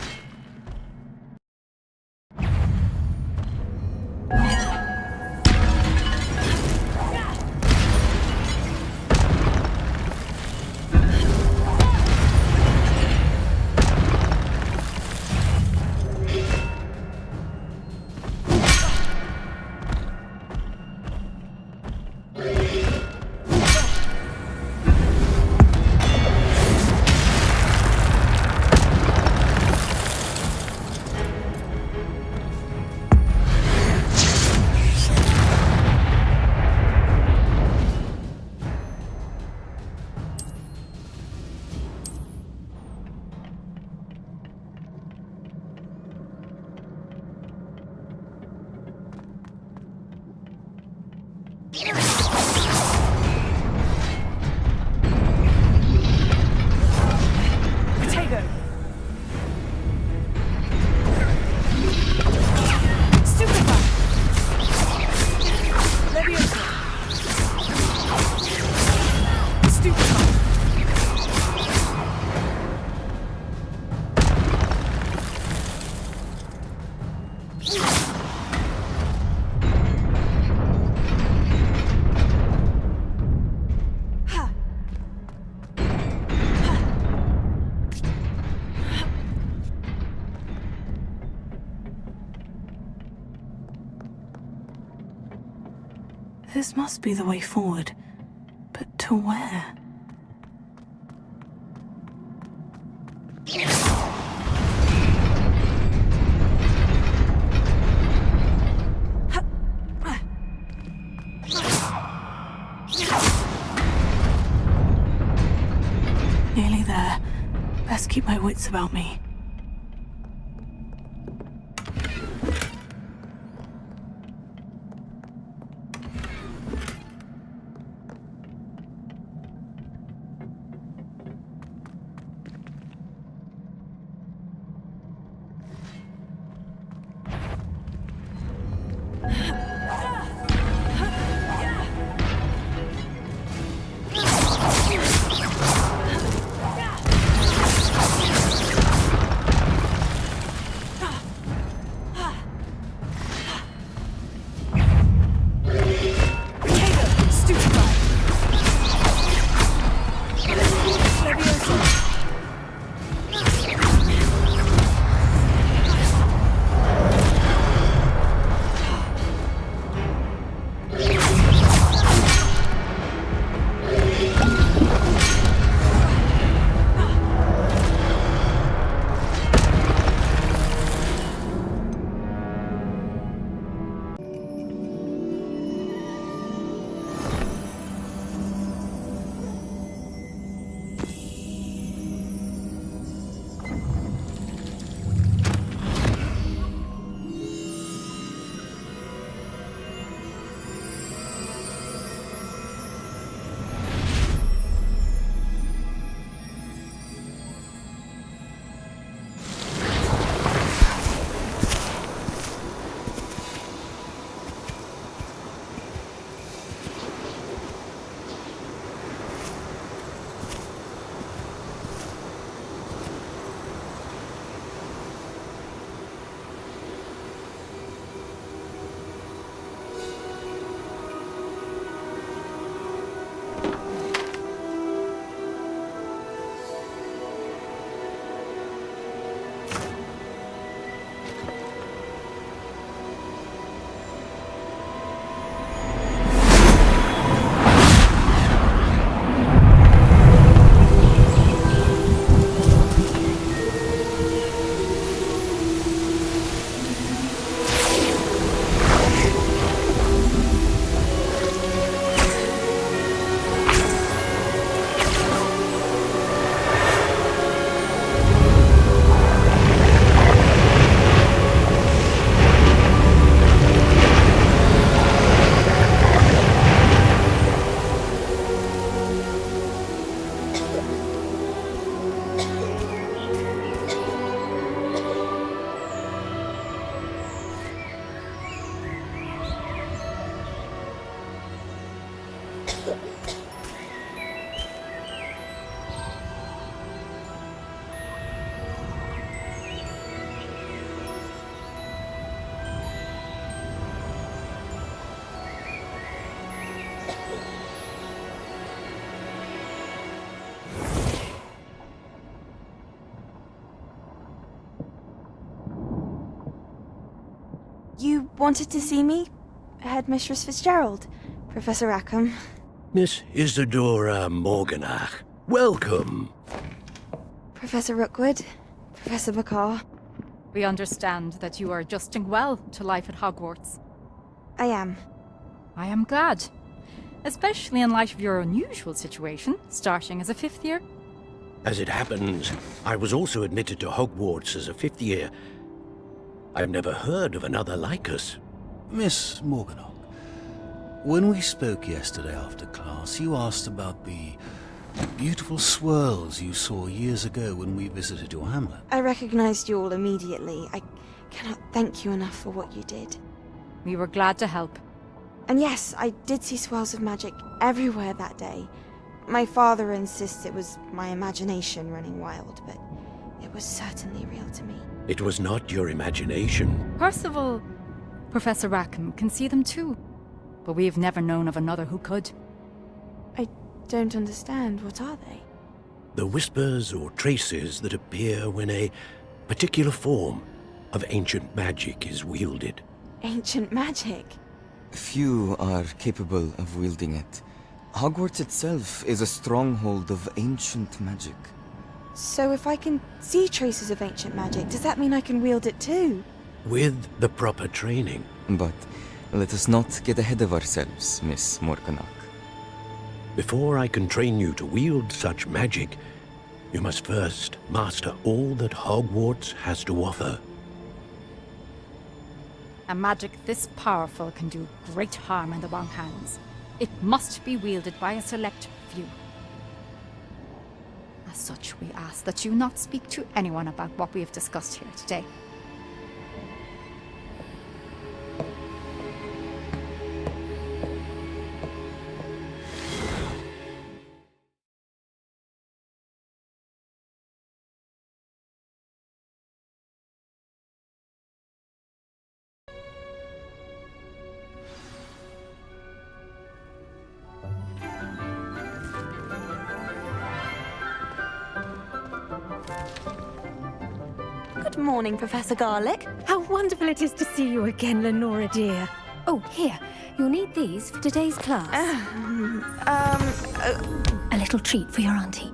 This must be the way forward. But to where? Nearly there. Best keep my wits about me. You wanted to see me? Headmistress Fitzgerald? Professor Rackham? Miss Isadora Morganach, welcome. Professor Rookwood? Professor Bakar? We understand that you are adjusting well to life at Hogwarts. I am. I am glad. Especially in light of your unusual situation, starting as a 5th year. As it happens, I was also admitted to Hogwarts as a 5th year. I've never heard of another like us. Miss Morganach, when we spoke yesterday after class, you asked about the beautiful swirls you saw years ago when we visited your hamlet. I recognized you all immediately. I cannot thank you enough for what you did. We were glad to help. And yes, I did see swirls of magic everywhere that day. My father insists it was my imagination running wild, but it was certainly real to me. It was not your imagination. Percival, Professor Rackham can see them too. But we have never known of another who could. I don't understand. What are they? The whispers or traces that appear when a particular form of ancient magic is wielded. Ancient magic? Few are capable of wielding it. Hogwarts itself is a stronghold of ancient magic. So if I can see traces of ancient magic, does that mean I can wield it too? With the proper training. But let us not get ahead of ourselves, Miss Morganach. Before I can train you to wield such magic, you must first master all that Hogwarts has to offer. A magic this powerful can do great harm in the wrong hands. It must be wielded by a select few. As such, we ask that you not speak to anyone about what we have discussed here today. Good morning, Professor Garlick. How wonderful it is to see you again, Lenora dear. Oh, here. You'll need these for today's class. A little treat for your auntie.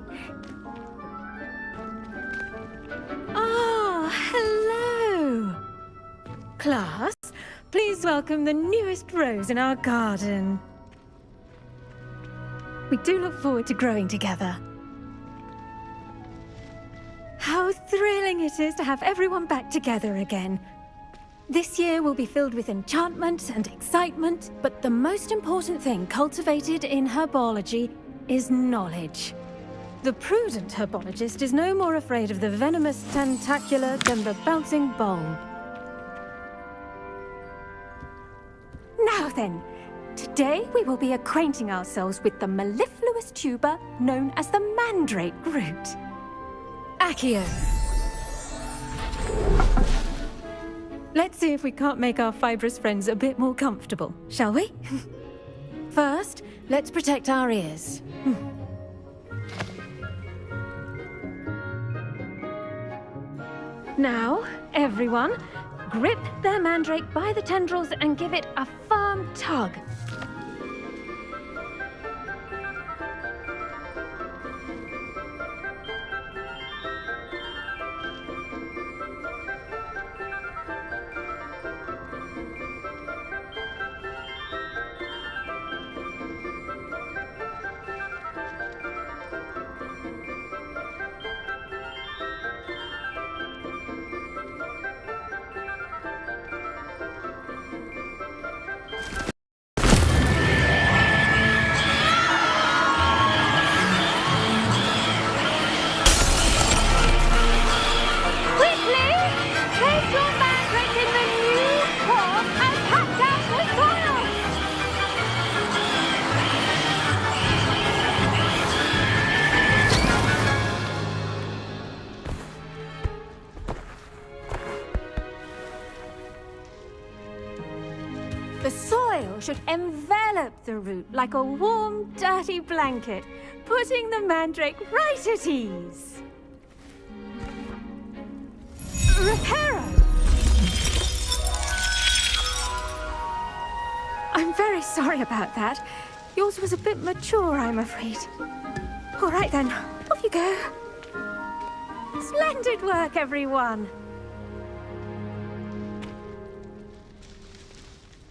Ah, hello. Class, please welcome the newest rose in our garden. We do look forward to growing together. How thrilling it is to have everyone back together again. This year will be filled with enchantment and excitement, but the most important thing cultivated in herbology is knowledge. The prudent herbologist is no more afraid of the venomous tentacula than the bouncing bulb. Now then, today we will be acquainting ourselves with the mellifluous tuber known as the mandrake root. Accio. Let's see if we can't make our fibrous friends a bit more comfortable, shall we? First, let's protect our ears. Now, everyone, grip their mandrake by the tendrils and give it a firm tug. The soil should envelop the root like a warm, dirty blanket, putting the mandrake right at ease. Reparo! I'm very sorry about that. Yours was a bit mature, I'm afraid. All right then, off you go. Splendid work, everyone.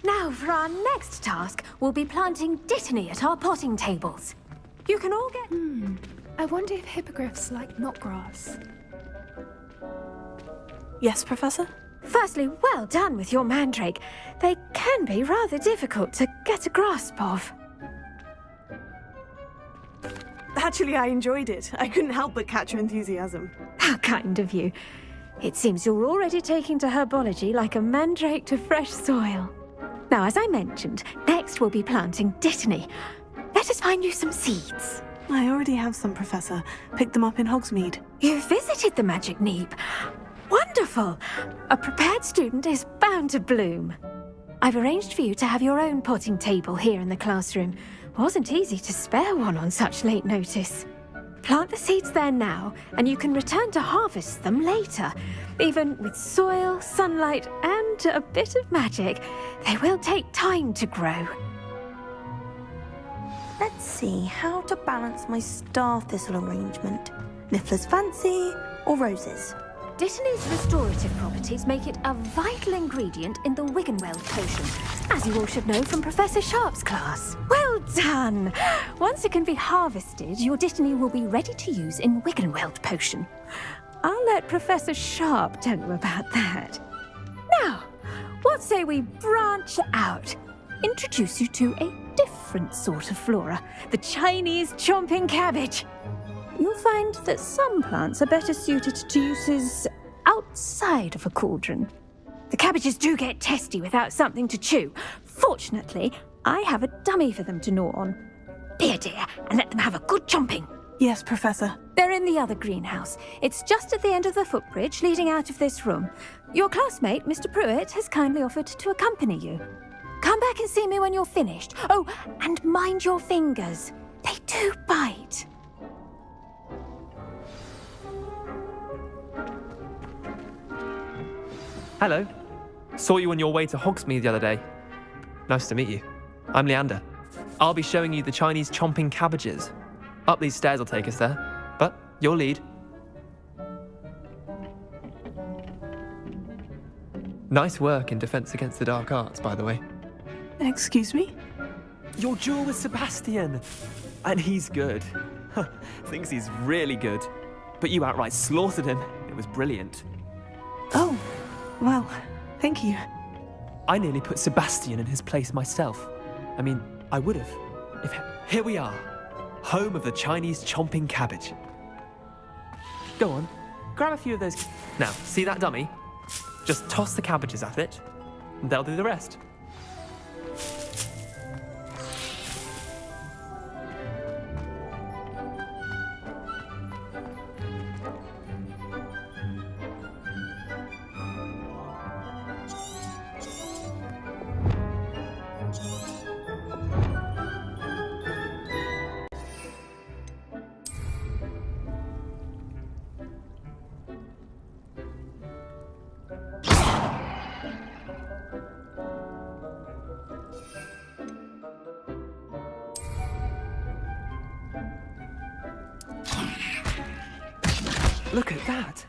Now, for our next task, we'll be planting dittany at our potting tables. You can all get... I wonder if hippogriffs like knotgrass. Yes, Professor? Firstly, well done with your mandrake. They can be rather difficult to get a grasp of. Actually, I enjoyed it. I couldn't help but catch your enthusiasm. How kind of you. It seems you're already taking to herbology like a mandrake to fresh soil. Now, as I mentioned, next we'll be planting dittany. Let us find you some seeds. I already have some, Professor. Picked them up in Hogsmeade. You visited the Magic Neep. Wonderful! A prepared student is bound to bloom. I've arranged for you to have your own potting table here in the classroom. Wasn't easy to spare one on such late notice. Plant the seeds there now, and you can return to harvest them later. Even with soil, sunlight, and a bit of magic, they will take time to grow. Let's see how to balance my star thistle arrangement. Niffler's fancy or roses? Dittany's restorative properties make it a vital ingredient in the Wiggenweld potion, as you all should know from Professor Sharp's class. Well done! Once it can be harvested, your Dittany will be ready to use in Wiggenweld potion. I'll let Professor Sharp tell you about that. Now, what say we branch out? Introduce you to a different sort of flora, the Chinese chomping cabbage. You'll find that some plants are better suited to uses outside of a cauldron. The cabbages do get testy without something to chew. Fortunately, I have a dummy for them to gnaw on. Be a dear and let them have a good chomping. Yes, Professor. They're in the other greenhouse. It's just at the end of the footbridge leading out of this room. Your classmate, Mr. Pruitt, has kindly offered to accompany you. Come back and see me when you're finished. Oh, and mind your fingers. They do bite. Hello. Saw you on your way to Hogsmeade the other day. Nice to meet you. I'm Leander. I'll be showing you the Chinese chomping cabbages. Up these stairs will take us there, but your lead. Nice work in Defense Against the Dark Arts, by the way. Excuse me? Your duel with Sebastian! And he's good. Thinks he's really good. But you outright slaughtered him. It was brilliant. Oh, well, thank you. I nearly put Sebastian in his place myself. I mean, I would have. Here we are. Home of the Chinese chomping cabbage. Go on, grab a few of those. Now, see that dummy? Just toss the cabbages at it, and they'll do the rest. Look at that.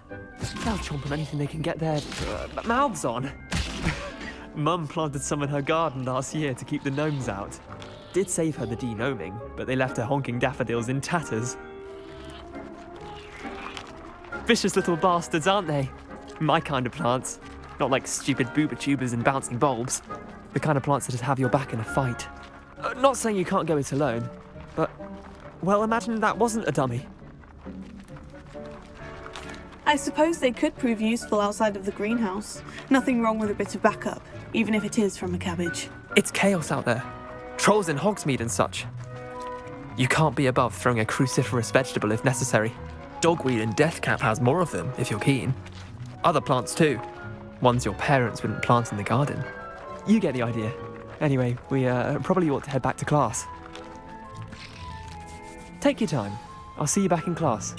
They'll chomp on anything they can get their mouths on. Mum planted some in her garden last year to keep the gnomes out. Did save her the de-gnoming, but they left her honking daffodils in tatters. Vicious little bastards, aren't they? My kind of plants. Not like stupid booba tubers and bouncing bulbs. The kind of plants that'd have your back in a fight. Not saying you can't go it alone, but, well, imagine that wasn't a dummy. I suppose they could prove useful outside of the greenhouse. Nothing wrong with a bit of backup, even if it is from a cabbage. It's chaos out there. Trolls in Hogsmeade and such. You can't be above throwing a cruciferous vegetable if necessary. Dogweed and deathcap has more of them, if you're keen. Other plants too. Ones your parents wouldn't plant in the garden. You get the idea. Anyway, we probably ought to head back to class. Take your time. I'll see you back in class.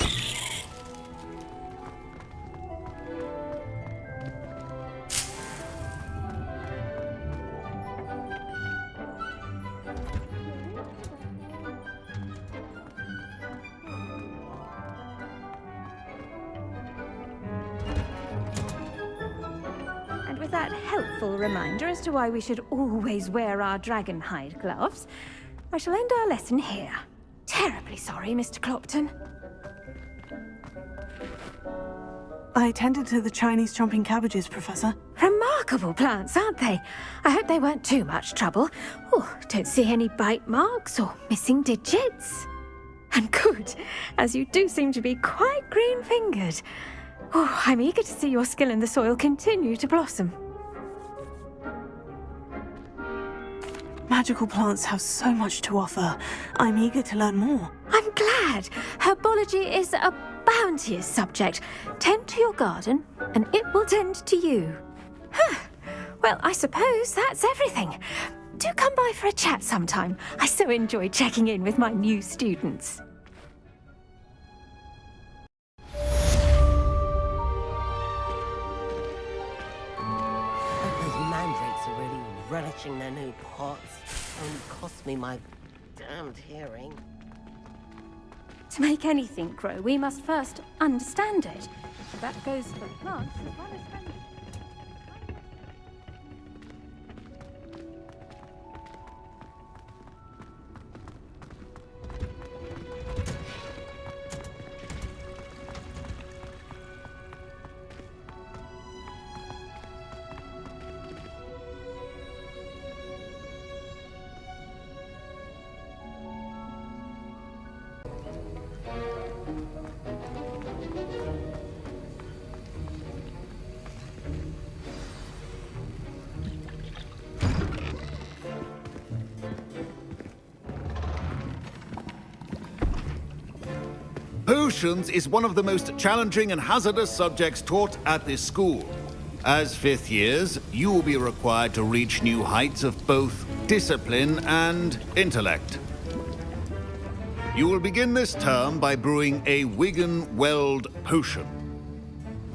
That helpful reminder as to why we should always wear our dragon hide gloves, I shall end our lesson here. Terribly sorry, Mr. Clopton. I attended to the Chinese chomping cabbages, Professor. Remarkable plants, aren't they? I hope they weren't too much trouble. Oh, don't see any bite marks or missing digits. And good, as you do seem to be quite green-fingered. Oh, I'm eager to see your skill in the soil continue to blossom. Magical plants have so much to offer. I'm eager to learn more. I'm glad. Herbology is a bounteous subject. Tend to your garden, and it will tend to you. Well, I suppose that's everything. Do come by for a chat sometime. I so enjoy checking in with my new students. watching their new pots. Only cost me my damned hearing. To make anything grow, we must first understand it. That goes for plants as well as animals. Potions is one of the most challenging and hazardous subjects taught at this school. As fifth years, you will be required to reach new heights of both discipline and intellect. You will begin this term by brewing a Wigan-Weld potion.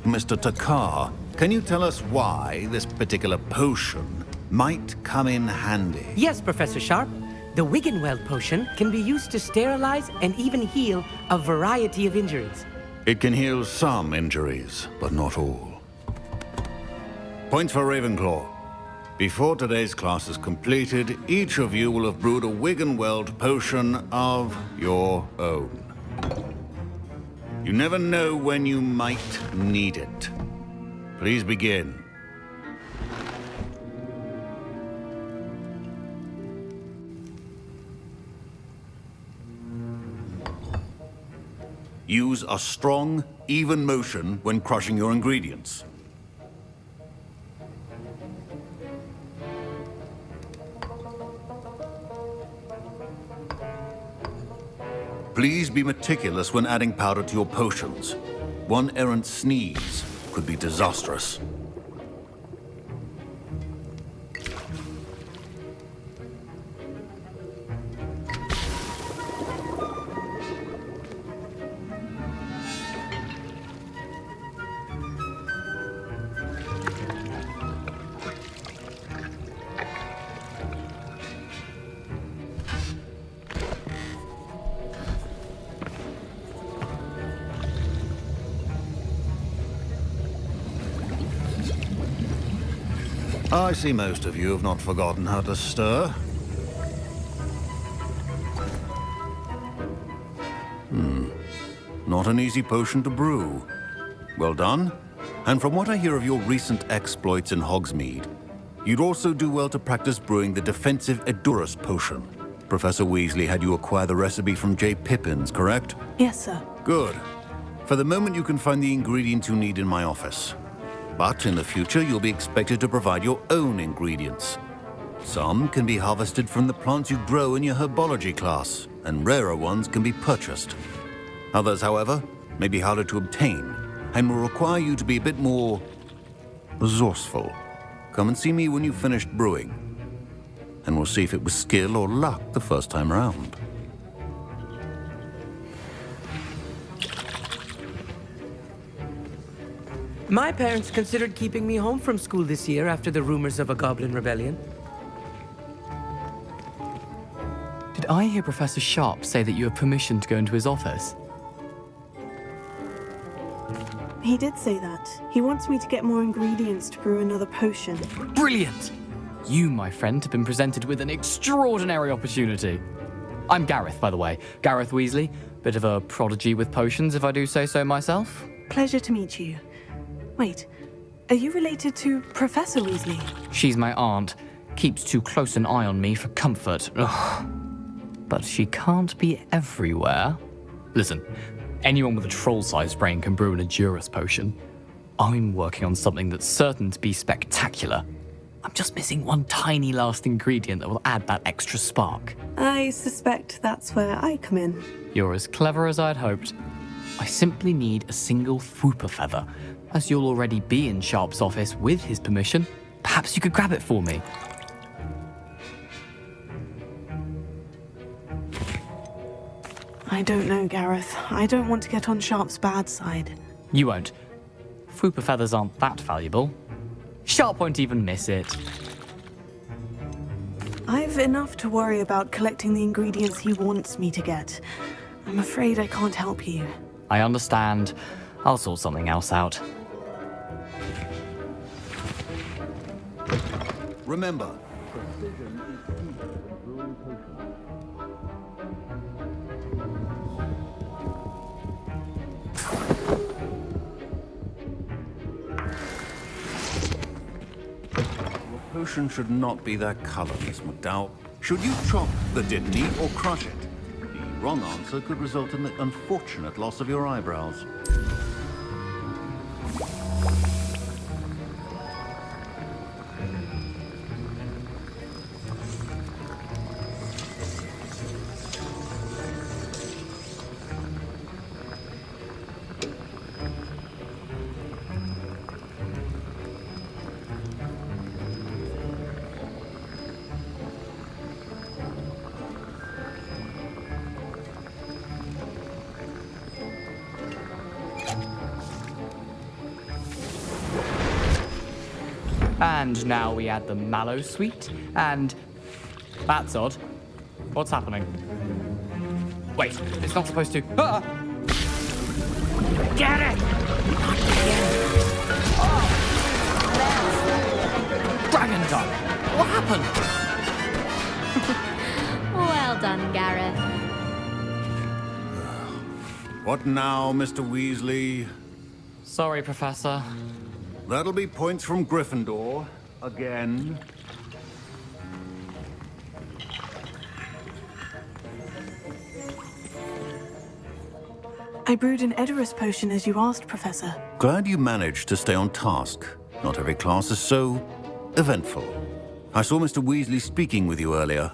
Mr. Takar, can you tell us why this particular potion might come in handy? Yes, Professor Sharp. The Wigan-Weld potion can be used to sterilize and even heal a variety of injuries. It can heal some injuries, but not all. Points for Ravenclaw. Before today's class is completed, each of you will have brewed a Wigan-Weld potion of your own. You never know when you might need it. Please begin. Use a strong, even motion when crushing your ingredients. Please be meticulous when adding powder to your potions. One errant sneeze could be disastrous. I see most of you have not forgotten how to stir. Not an easy potion to brew. Well done. And from what I hear of your recent exploits in Hogsmeade, you'd also do well to practice brewing the defensive Edurus potion. Professor Weasley had you acquire the recipe from J. Pippins, correct? Yes, sir. Good. For the moment, you can find the ingredients you need in my office. But in the future, you'll be expected to provide your own ingredients. Some can be harvested from the plants you grow in your herbology class, and rarer ones can be purchased. Others, however, may be harder to obtain, and will require you to be a bit more resourceful. Come and see me when you've finished brewing, and we'll see if it was skill or luck the first time around. My parents considered keeping me home from school this year after the rumors of a goblin rebellion. Did I hear Professor Sharp say that you have permission to go into his office? He did say that. He wants me to get more ingredients to brew another potion. Brilliant! You, my friend, have been presented with an extraordinary opportunity. I'm Gareth, by the way. Gareth Weasley. Bit of a prodigy with potions, if I do say so myself. Pleasure to meet you. Wait, are you related to Professor Weasley? She's my aunt. Keeps too close an eye on me for comfort. Ugh. But she can't be everywhere. Listen, anyone with a troll-sized brain can brew an Edurus potion. I'm working on something that's certain to be spectacular. I'm just missing one tiny last ingredient that will add that extra spark. I suspect that's where I come in. You're as clever as I'd hoped. I simply need a single Fwooper feather. As you'll already be in Sharp's office with his permission, perhaps you could grab it for me. I don't know, Gareth. I don't want to get on Sharp's bad side. You won't. Fwooper feathers aren't that valuable. Sharp won't even miss it. I've enough to worry about collecting the ingredients he wants me to get. I'm afraid I can't help you. I understand. I'll sort something else out. Remember, your potion should not be that color, Miss McDowell. Should you chop the Dittany or crush it? The wrong answer could result in the unfortunate loss of your eyebrows. And now we add the mallow sweet, and... That's odd. What's happening? Wait, it's not supposed to... Ah! Get it! Dragon tongue! What happened? Well done, Gareth. What now, Mr. Weasley? Sorry, Professor. That'll be points from Gryffindor. Again. I brewed an Edorus potion as you asked, Professor. Glad you managed to stay on task. Not every class is so eventful. I saw Mr. Weasley speaking with you earlier.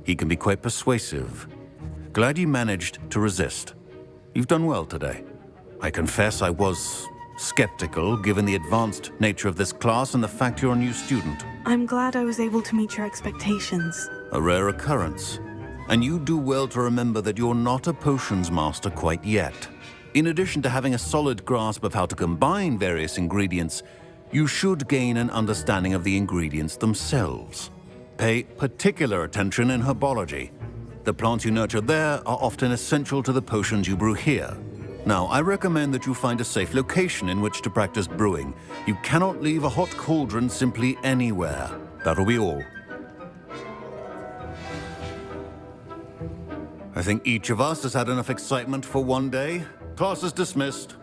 He can be quite persuasive. Glad you managed to resist. You've done well today. I confess I was skeptical, given the advanced nature of this class and the fact you're a new student. I'm glad I was able to meet your expectations. A rare occurrence. And you do well to remember that you're not a potions master quite yet. In addition to having a solid grasp of how to combine various ingredients, you should gain an understanding of the ingredients themselves. Pay particular attention in herbology. The plants you nurture there are often essential to the potions you brew here. Now, I recommend that you find a safe location in which to practice brewing. You cannot leave a hot cauldron simply anywhere. That'll be all. I think each of us has had enough excitement for one day. Class is dismissed.